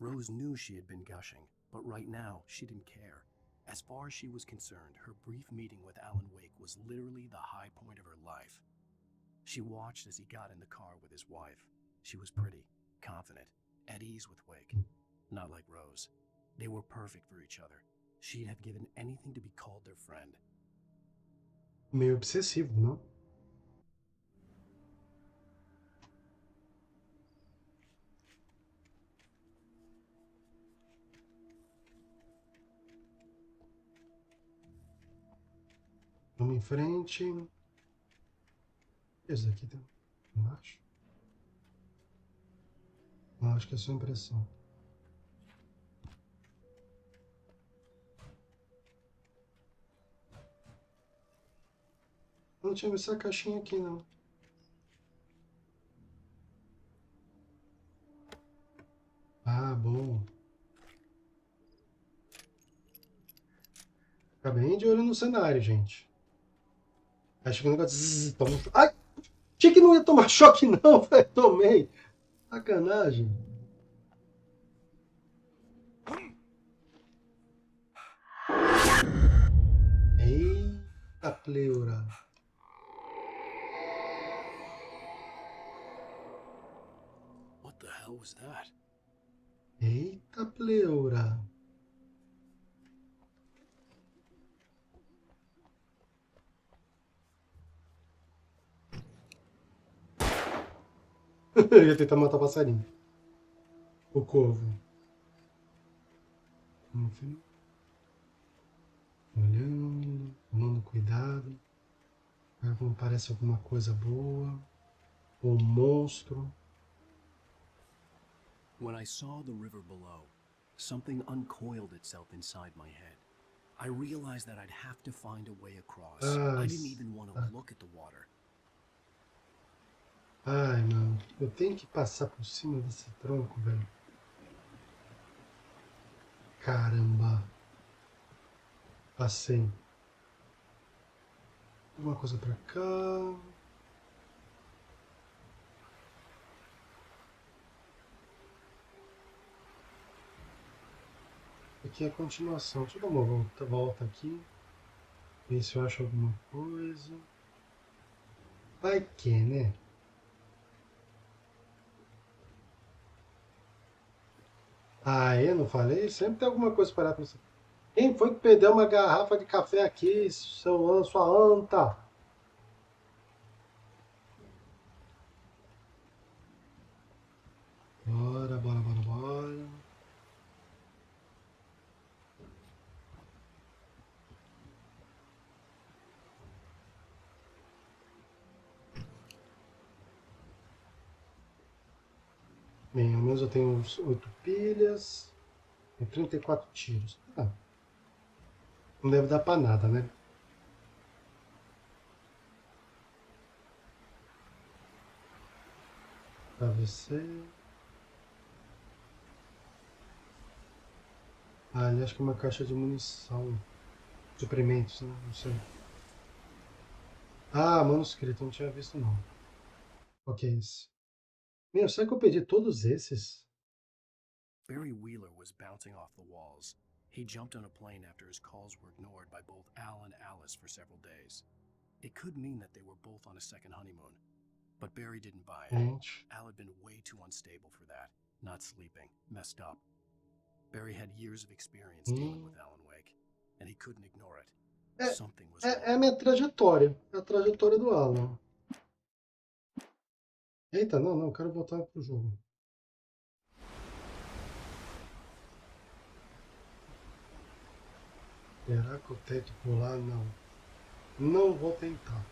Rose knew she had been gushing, but right now she didn't care. As far as she was concerned, her brief meeting with Alan Wake was literally the high point of her life. She watched as he got in the car with his wife. She was pretty, confident, at ease with Wake. Not like Rose. They were perfect for each other. She'd have given anything to be called their friend. Meio obsessivo, não? Vamos em frente. Esse aqui tem. Não acho. Não, acho que é só impressão. Não tinha visto essa caixinha aqui, não. Ah, bom. Fica bem de olho no cenário, gente. Acho que o negócio. Toma um... Ai! Achei que não ia tomar choque, não, velho. Tomei. Sacanagem. Eita, pleura. What the hell was that? Eita, pleura. Eu ia tentar matar o passarinho. O corvo. Enfim. Olhando, tomando cuidado. Como parece alguma coisa boa. Ou um monstro. When I saw the river below, something uncoiled itself inside my head. I realized that I'd have to find a way across. I didn't even want to look at the water. Ai, mano. Eu tenho que passar por cima desse tronco, velho. Caramba. Passei. Alguma coisa pra cá. Aqui é a continuação. Deixa eu dar uma volta aqui. Ver se eu acho alguma coisa. Vai que, né? Ah, eu não falei? Sempre tem alguma coisa para pra você. Quem foi que perdeu uma garrafa de café aqui, sua anta? Bora, bora, bora, bora. Bem, ao menos eu tenho uns 8 pilhas. E 34 tiros. Ah, não deve dar pra nada, né? AVC. Ah, ali acho que é uma caixa de munição. Suprimentos, né? Não sei. Ah, manuscrito, não tinha visto não. Qual que é esse? Meu, será que eu perdi todos esses? Barry Wheeler was bouncing off the walls. He jumped on a plane after his calls were ignored by both Al and Alice for several days. It could mean that they were both on a second honeymoon. But Barry didn't buy it. Gente. Al had been way too unstable for that. Not sleeping, messed up. Barry had years of experience dealing with Alan Wake, and he couldn't ignore it. Something was É a wrong. minha trajetória. É a trajetória do Alan. Eita, não, quero voltar pro jogo. Será que eu tento pular? Não. Não vou tentar.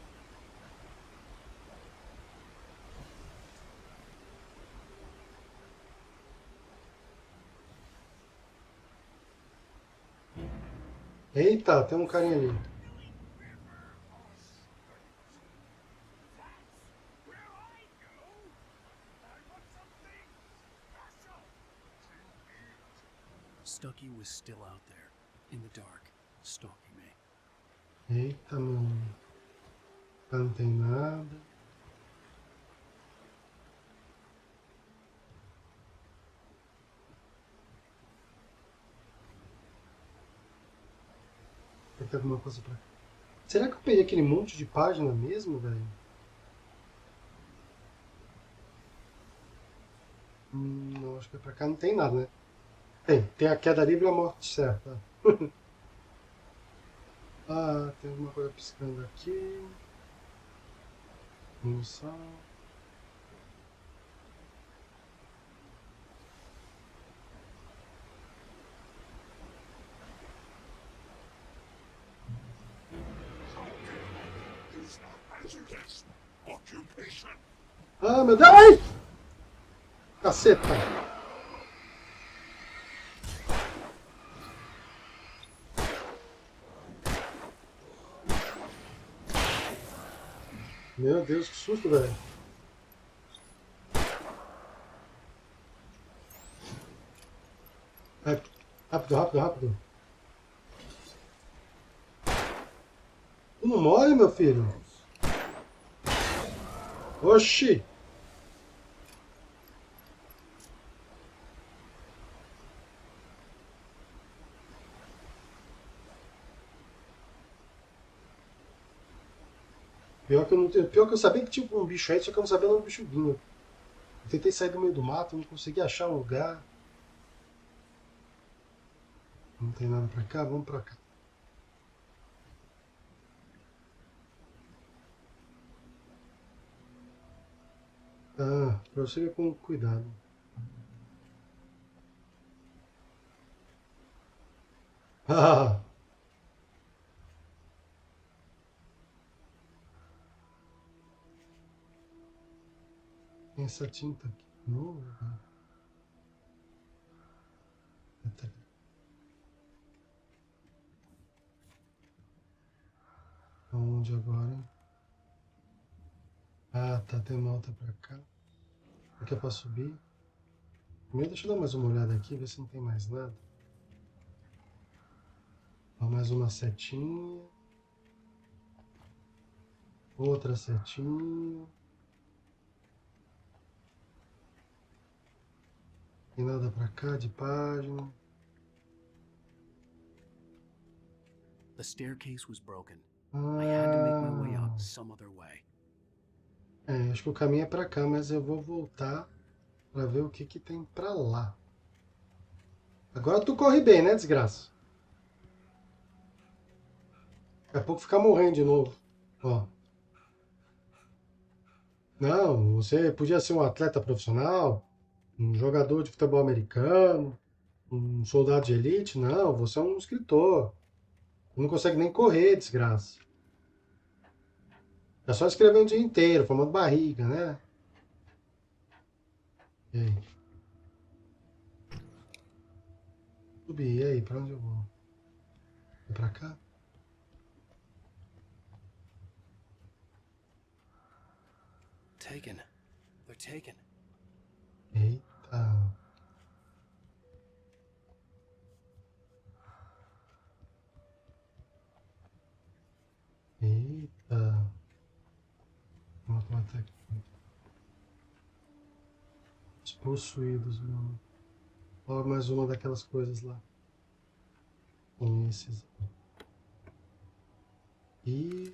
Eita, tem um carinha ali. Stucky was still out there, in the dark, stalking me. Eita, mano. Não tem nada. Tem que ter alguma coisa pra... Será que eu peguei aquele monte de página mesmo, velho? Não, acho que é pra cá não tem nada, né? Tem a queda livre e a morte certa. Ah, tem alguma coisa piscando aqui. Munição. Ah, meu Deus! Ai! Caceta! Meu Deus, que susto, velho. Rápido. Tu não morre, meu filho? Oxi! Pior que eu sabia que tinha um bicho aí, só que eu não sabia onde o bicho vinha. Eu tentei sair do meio do mato, não consegui achar um lugar. Não tem nada pra cá, vamos pra cá. Ah, prossiga com cuidado. Ah! Tem essa tinta aqui. Novo. Onde agora, hein? Ah, tá. Tem uma outra pra cá. Aqui é pra subir. Primeiro deixa eu dar mais uma olhada aqui, ver se não tem mais nada. Ó, mais uma setinha. Outra setinha. Tem nada pra cá de página. The staircase was broken. I had to make my way up some other way. Acho que o caminho é pra cá, mas eu vou voltar pra ver o que que tem pra lá. Agora tu corre bem, né, desgraça? Daqui a pouco fica morrendo de novo. Ó. Não, você podia ser um atleta profissional, um jogador de futebol americano, um soldado de elite. Não, você é um escritor. Não consegue nem correr, desgraça. É só escrever um dia inteiro, formando barriga, né? E aí? Subir, e aí? Pra onde eu vou? É pra cá? Taken. They're taken. Eita. Eita. Vamos matar aqui. Os possuídos, mano. Ó, mais uma daquelas coisas lá. Com esses. E.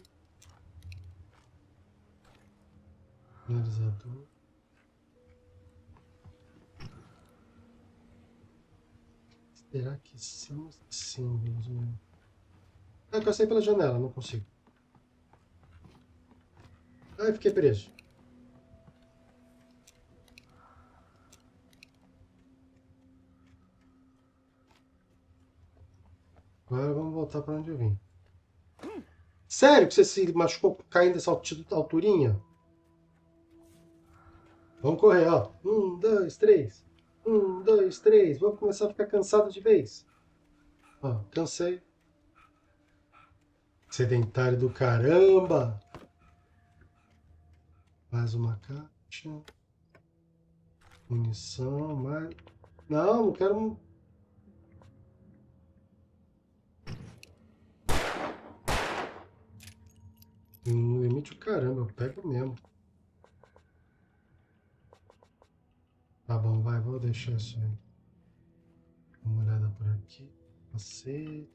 Finalizador. Será que são os símbolos mesmo? Ah, que eu saí pela janela, não consigo. Ai, fiquei preso. Agora vamos voltar para onde eu vim. Sério que você se machucou caindo dessa alturinha? Vamos correr, ó. 1, 2, 3. 1, 2, 3. Vamos começar a ficar cansado de vez. Ó, cansei. Sedentário do caramba. Mais uma caixa. Munição, mais... Não, não quero... No limite o caramba, eu pego mesmo. Tá bom, vai, vou deixar isso aí. Dá uma olhada por aqui. Passei.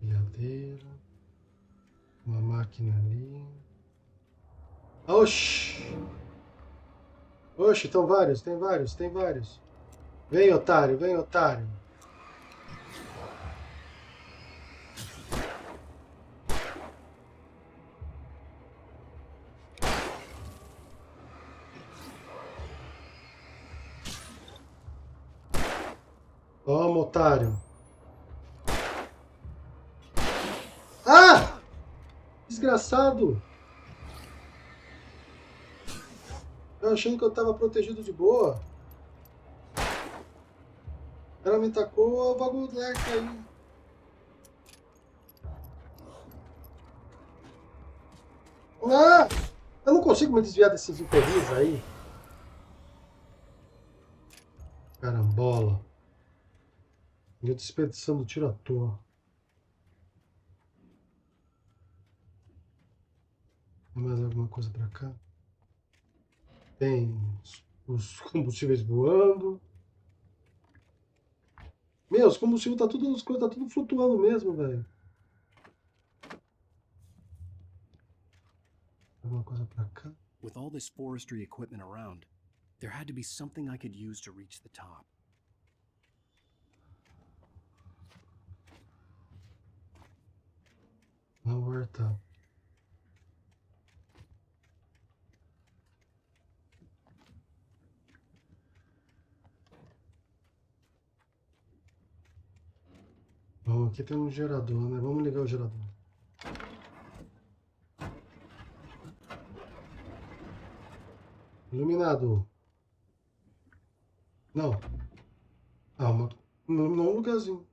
Pilhadeira. Uma máquina ali. Oxi! Oxi, estão vários, tem vários, tem vários. Vem, otário, vem, otário. Toma, otário. Ah! Desgraçado! Eu achando que eu tava protegido de boa. Ela me tacou o bagulho do leque aí. Ah! Eu não consigo me desviar desses infelizes aí. Carambola. Eu desperdiçando tiro à toa. Tem mais alguma coisa pra cá? Tem os combustíveis voando. Meu, os combustíveis tá tudo, as coisas tá tudo flutuando mesmo, velho. Alguma coisa pra cá? With all this forestry equipment around, there had to be something I could use to reach the top. Vamos voltar. Bom, aqui tem um gerador, né? Vamos ligar o gerador. Iluminado. Não. Ah, não um lugarzinho.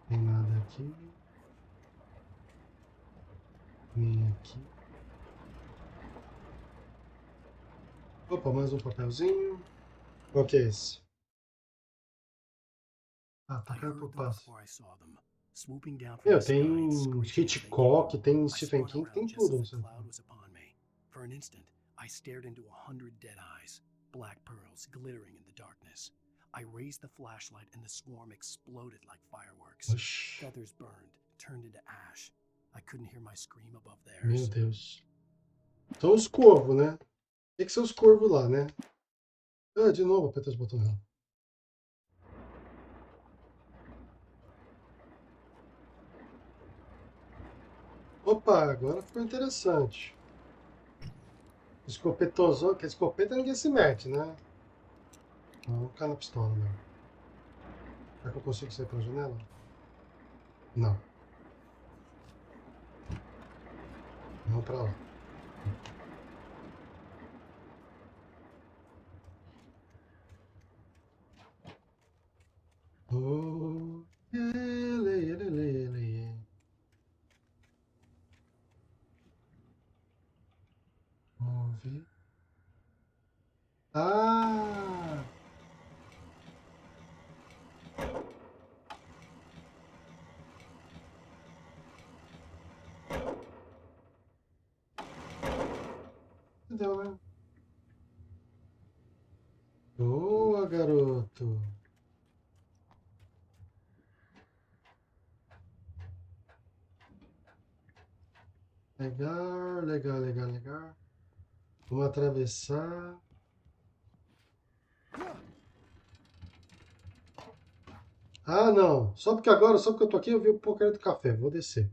Tem nada aqui. Nem aqui. Opa, mais um papelzinho. Qual que é esse? Ah, tá I caindo heard pro them passo. before I saw them, swooping down from Meu, the sky and tem screeching as they Hitchcock, came. tem I Stephen spun King, around tem just tudo as the nisso aqui. cloud was upon me. For an instant, I stared into 100 dead eyes, black pearls glittering in the darkness. I raised the flashlight and the swarm exploded like fireworks. Oxi, Feathers burned, turned into ash. I couldn't hear my scream above meu theirs. Deus. São os corvos, né? Tem que ser os corvos lá, né? Ah, de novo, aperta os botões lá. Opa, agora ficou interessante. Escopetosão, que escopeta ninguém se mete, né? Não, vou ficar na pistola, não. Será que eu consigo sair pela janela? Não. Vamos pra lá. Oh, ele, ele, ele, ele. Move. Ah! Deu, né? Boa, garoto. Legal, legal, legal, legal. Vamos atravessar. Ah, não. Só porque eu tô aqui, eu vi o porcaria do café. Vou descer.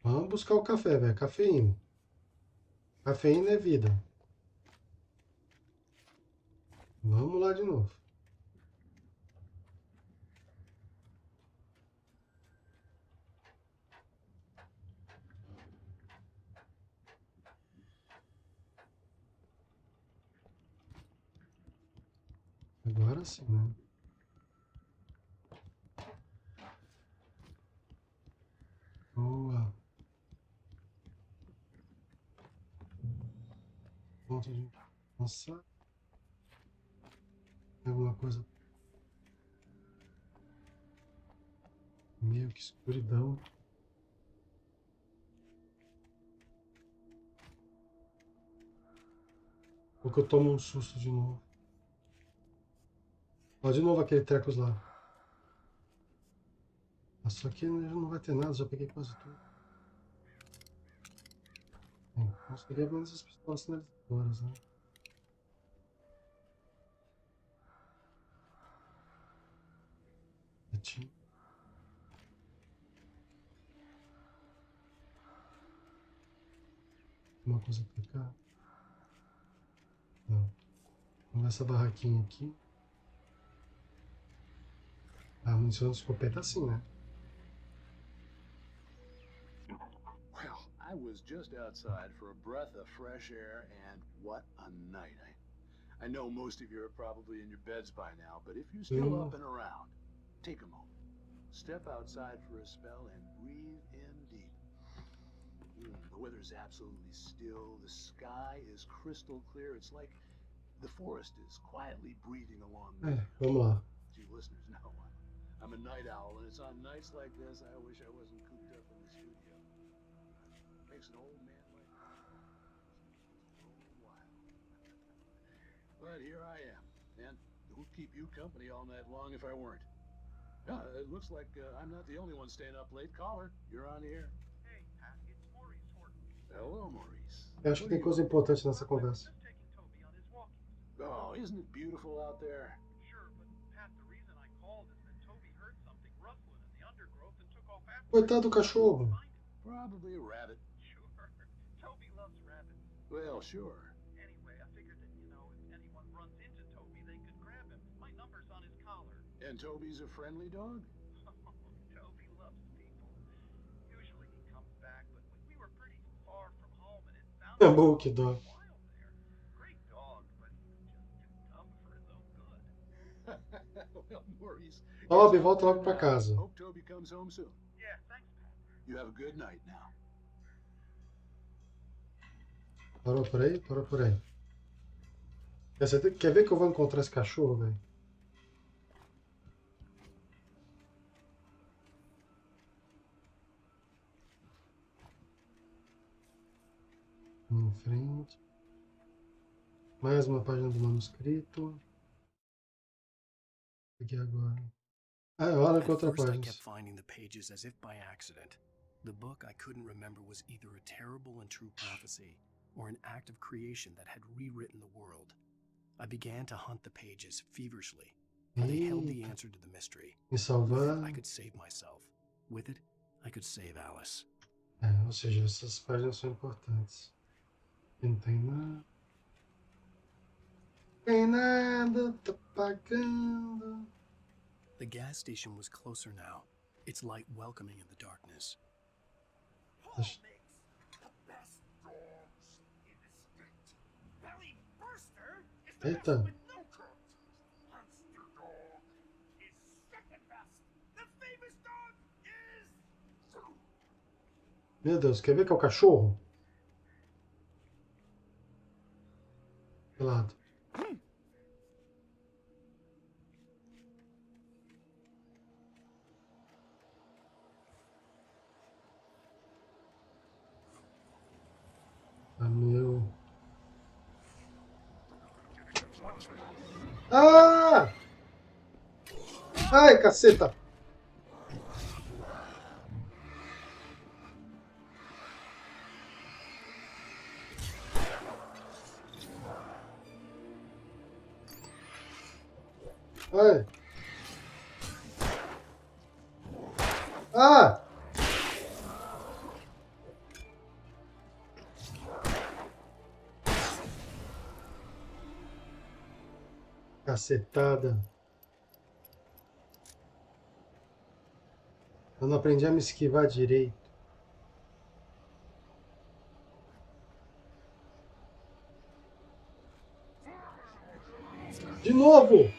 Vamos buscar o café, velho. Cafeína. Cafeína é vida. Vamos lá de novo. Agora sim, né? Boa. Ponto de lançar. Alguma coisa. Meio que escuridão. Ou que eu tomo um susto de novo. Ó, de novo aquele trecos lá. Mas só que não vai ter nada, já peguei quase tudo. Bem, vamos pegar pelo menos as pistolas sinalizadoras, né? Quietinho. Uma coisa pra cá. Não. Vamos ver essa barraquinha aqui. Ah, a munição de escopeta assim, né? Well, I was just outside for a breath of fresh air, and what a night. I know most of you are probably in your beds by now, but if you're still up and around, take a moment. Step outside for a spell and breathe in deep. The weather's absolutely still. The sky is crystal clear. It's like the forest is quietly breathing along with you. Vamos lá. As you listeners know, I'm a night owl, and it's on nights like this I wish I wasn't cooped up in the studio. Makes an old man like me a little wild. But here I am, and who'd keep you company all night long if I weren't? It looks like I'm not the only one staying up late. Caller, you're on the air. Hey, Pat, it's Maurice Horton. Hello, Maurice. Eu acho que tem coisa importante nessa conversa. Just taking Toby on his walkies. Oh, isn't it beautiful out there? Sure, but Pat, the reason I called is that Toby heard something rustling in the undergrowth and took off after Coitado do cachorro. Probably a rabbit. Sure. Toby loves rabbits. Well, sure. Anyway, I figured that, if anyone runs into Toby, they could grab him. My number's on his collar. And Toby's a friendly dog? Toby loves people. Usually he comes back, but we were pretty far from home, and it sounded Bom, que dó. wild there. Great dog, but just too dumb for his own good. Well, Maurice. Toby, volta logo pra casa. Hope Toby comes home soon. Yeah, thanks, Pat. You have a good night now. Parou por aí? Parou por aí. Quer ver que eu vou encontrar esse cachorro, velho? Em frente. Mais uma página do manuscrito. Aqui agora. Ah, olha que At outra first I página. kept finding the pages as if by accident. The book I couldn't remember was either a terrible and true prophecy or an act of creation that had rewritten the world. I began to hunt the pages feverishly, for they held the answer to the mystery. Me With it, salvar. I could save myself. With it, I could save Alice. Ou seja, essas páginas são importantes. Aqui não tem nada. Tem nada, tá pagando. The gas station was closer now, its light welcoming in the darkness. Paul makes the best dogs in the state. Belly Burster is the Eita. best with no coat. Monster Dog is second best. The famous dog is... Meu Deus, quer ver que é o cachorro? Pelado. Ah, meu. Ah! Ai, caceta! Ai. Ah! Cacetada. Eu não aprendi a me esquivar direito. De novo!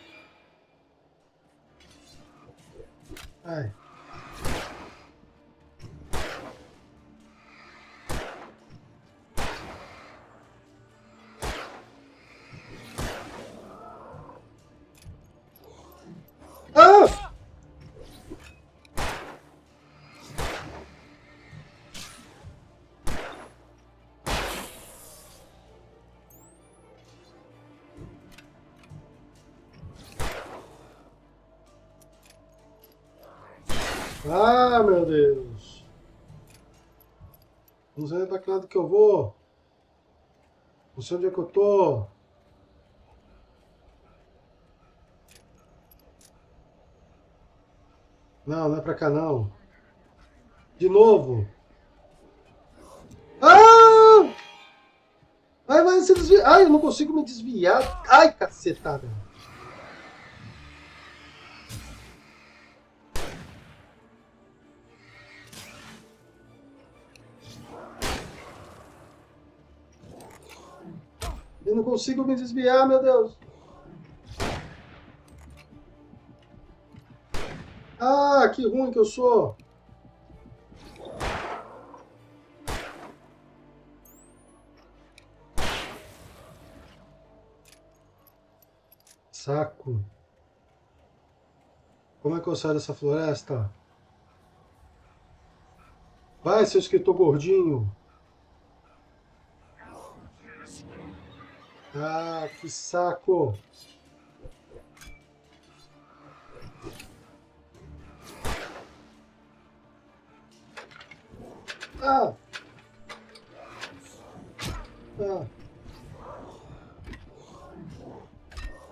Ai. Ah! Ah, meu Deus! Não sei pra que lado que eu vou. Não sei onde é que eu tô. Não, não é pra cá não. De novo. Ah! Ai, vai se desviar. Ai, eu não consigo me desviar. Ai, cacetada. Eu não consigo me desviar, meu Deus. Ah, que ruim que eu sou. Saco. Como é que eu saio dessa floresta? Vai, seu escritor gordinho. Ah, que saco. Ah, ah.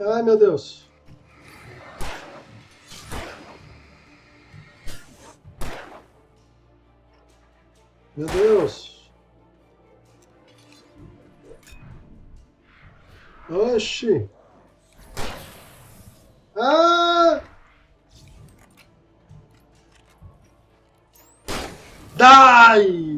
Ai, meu Deus. Meu Deus. Oxi. Ah! Dai!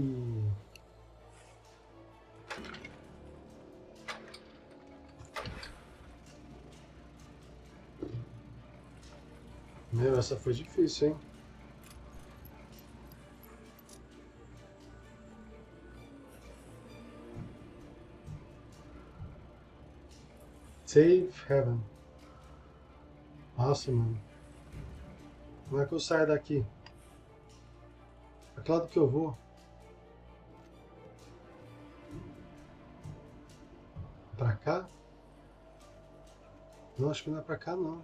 Meu, essa foi difícil, hein? Save Heaven. Nossa, mano. Como é que eu saio daqui? Pra que lado que eu vou? Pra cá? Não, acho que não é pra cá, não.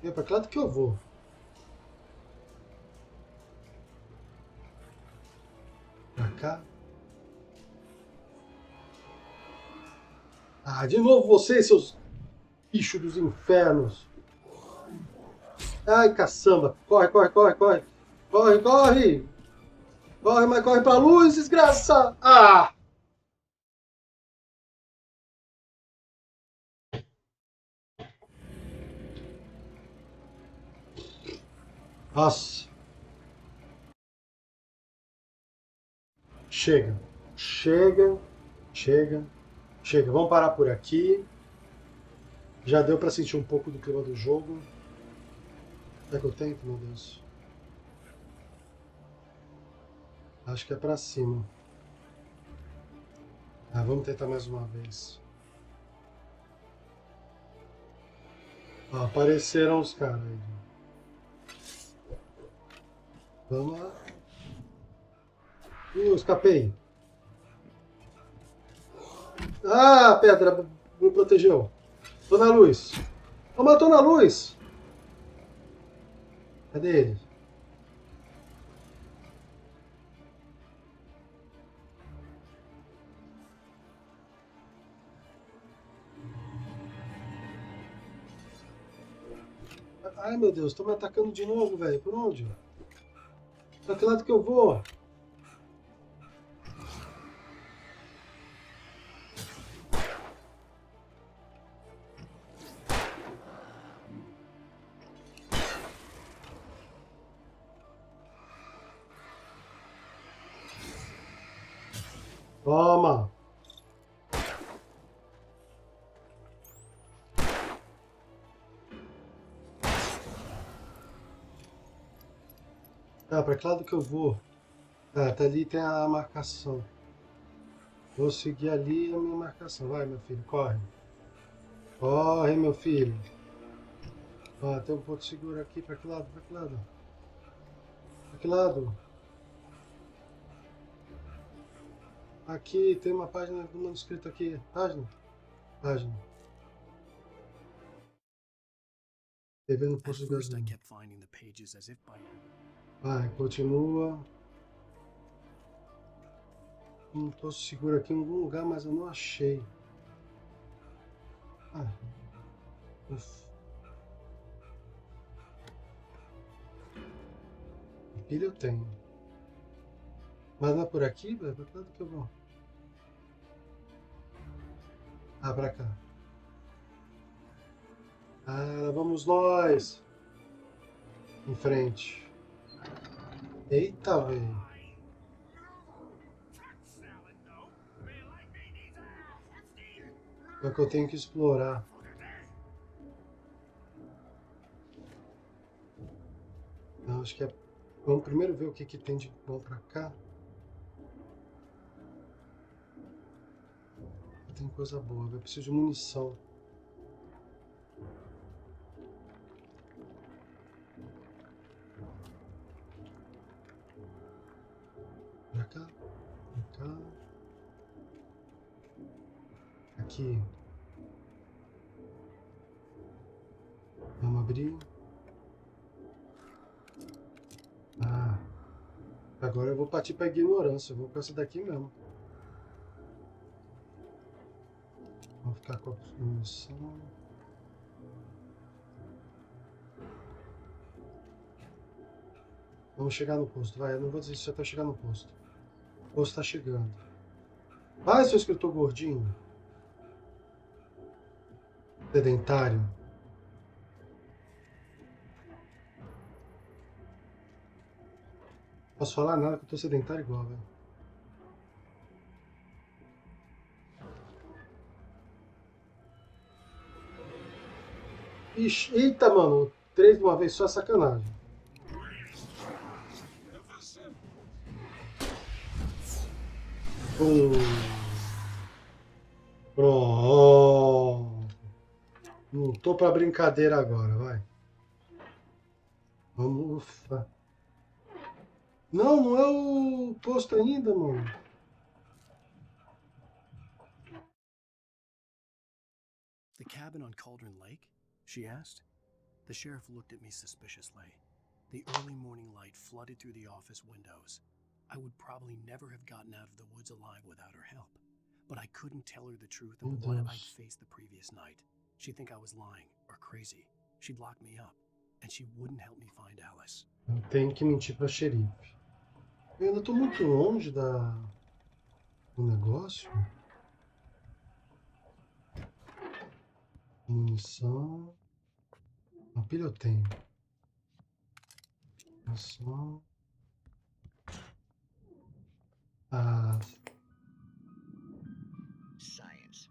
É pra que lado que eu vou? Pra cá? Ah, de novo vocês, seus bichos dos infernos. Ai, caçamba. Corre, corre, corre, corre. Corre, corre. Corre, mas corre pra luz, desgraça. Ah! Nossa. Chega. Chega. Chega. Chega. Vamos parar por aqui. Já deu pra sentir um pouco do clima do jogo. Será que eu tento, meu Deus? Acho que é pra cima. Ah, vamos tentar mais uma vez. Ah, apareceram os caras aí. Vamos lá. Escapei. Ah, a pedra me protegeu. Tô na luz. Tô matando a luz. Cadê ele? Ai, meu Deus, estão me atacando de novo, velho. Por onde? Pra que lado que eu vou? Toma! Tá, pra que lado que eu vou? Tá, tá ali tem a marcação. Vou seguir ali a minha marcação. Vai, meu filho, corre. Corre, meu filho. Ó, tem um ponto seguro aqui. Pra que lado? Pra que lado? Pra que lado? Aqui, tem uma página do manuscrito aqui. Página? Página. TV no At posto de first, I gasolina. kept finding the pages as if by Vai, continua. Não tô seguro aqui em algum lugar, mas eu não achei. Ah, ufa. Pilha eu tenho. Mas não é por aqui, velho? Pra que lado que eu vou? Ah, pra cá. Ah, lá vamos nós. Em frente. Eita, velho. É o que eu tenho que explorar. Não, acho que é... Vamos primeiro ver o que, que tem de bom pra cá. Tem coisa boa, eu preciso de munição. Pra cá, pra cá. Aqui. Vamos abrir. Ah. Agora eu vou partir pra ignorância. Eu vou com essa daqui mesmo. Vamos ficar com a munição. Vamos chegar no posto. Vai, eu não vou desistir até chegar no posto. O posto tá chegando. Vai, seu escritor gordinho. Sedentário. Posso falar nada que eu tô sedentário igual, velho. Ixi, eita, mano. 3 de uma vez só é sacanagem. Pronto. Não tô pra brincadeira agora, vai. Vamos, ufa. Não, não é o posto ainda, mano. the cabin on Cauldron Lake? She asked. The sheriff looked at me suspiciously. The early morning light flooded through the office windows. I would probably never have gotten out of the woods alive without her help. But I couldn't tell her the truth of what I'd faced the previous night. She'd think I was lying or crazy. She'd lock me up, and she wouldn't help me find Alice. Eu tenho que mentir pra xerife. Eu ainda tô muito longe do negócio. Munição. Uma pilha eu tenho. Munição. Ah. Science.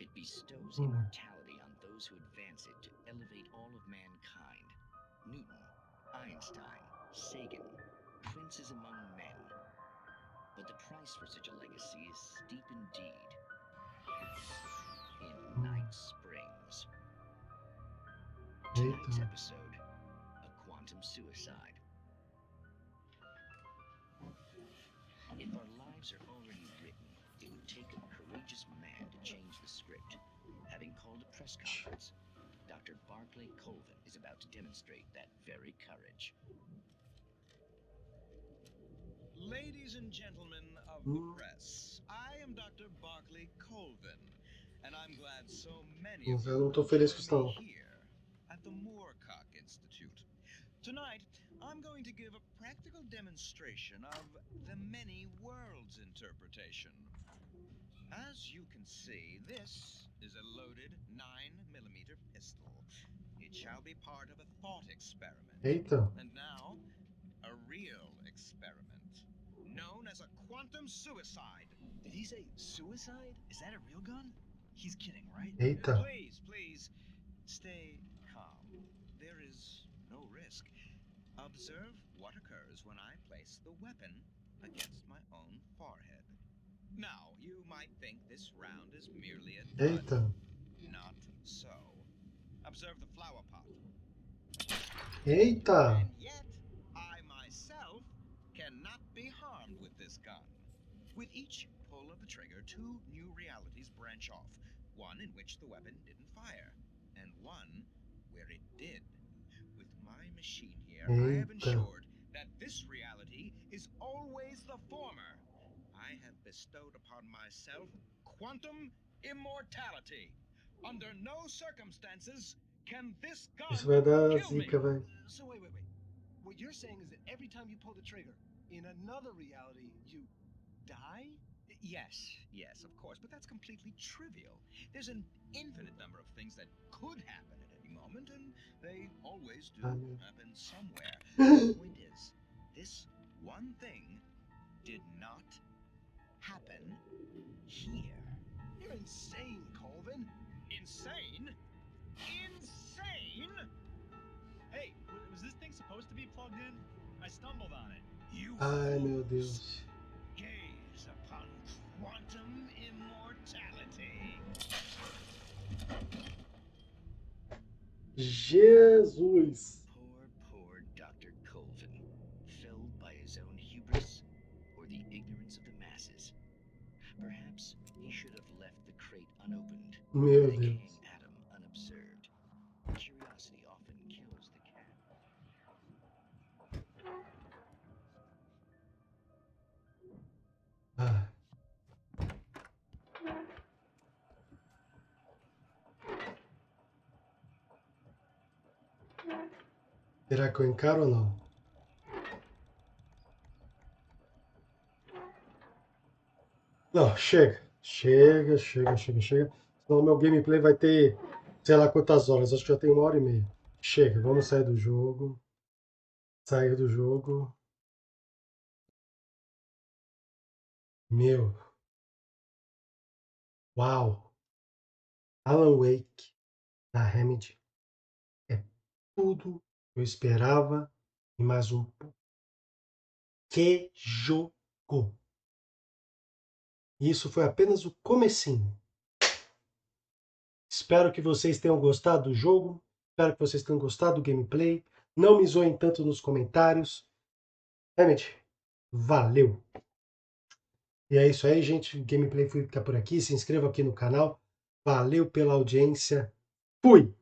It bestows immortality on those who advance it to elevate all of mankind. Newton, Einstein, Sagan, princes among men. But the price for such a legacy is steep indeed. In Night Springs. Tonight's episode, a quantum suicide. If our lives are already written, it would take a courageous man to change the script. Having called a press conference, Dr. Barclay Colvin is about to demonstrate that very courage. Ladies and gentlemen of the press, I am Dr. Barclay Colvin, and I'm glad so many of Eu you não tô feliz com isso join não. me here at the Moorcock Institute. Tonight, I'm going to give a practical demonstration of the many worlds interpretation. As you can see, this is a loaded 9mm pistol. It shall be part of a thought experiment. Eita. And now, a real experiment, known as a quantum suicide. Did he say suicide? Is that a real gun? He's kidding, right? Eita. Please, stay calm. There is no risk. Observe what occurs when I place the weapon against my own forehead. Now, you might think this round is merely a dud. Eita. Not so. Observe the flower pot. Eita. And yet, I myself cannot be harmed with this gun. With each pull of the trigger, two new realities branch off. One in which the weapon didn't fire, and one where it did. With my machine here, I have ensured that this reality is always the former. I have bestowed upon myself quantum immortality. Under no circumstances can this gun Isso vai dar kill me. zica, velho. So wait. What you're saying is that every time you pull the trigger, in another reality, you die? Yes, of course, but that's completely trivial. There's an infinite number of things that could happen at any moment, and they always do happen somewhere. The point is, this one thing did not happen here. You're insane, Colvin. Insane? Insane? Hey, was this thing supposed to be plugged in? I stumbled on it. You Ai, meu fools. Deus. Gaze upon quantum immortality. Jesus. Poor Dr. Colvin, felled by his own hubris or the ignorance of the masses. Perhaps he should have left the crate unopened, Meu the decaying Deus. atom unobserved. Curiosity often kills the cat. Ah. Será que eu encaro ou não? Não, chega. Chega. Senão meu gameplay vai ter, sei lá quantas horas. Acho que já tem 1h30. Chega, vamos sair do jogo. Sair do jogo. Meu. Uau. Alan Wake, da Remedy. É tudo que eu esperava e mais um pouco. Que jogo! Isso foi apenas o comecinho. Espero que vocês tenham gostado do jogo. Espero que vocês tenham gostado do gameplay. Não me zoem tanto nos comentários. Remedy, valeu! E é isso aí, gente. O gameplay fica por aqui. Se inscreva aqui no canal. Valeu pela audiência. Fui!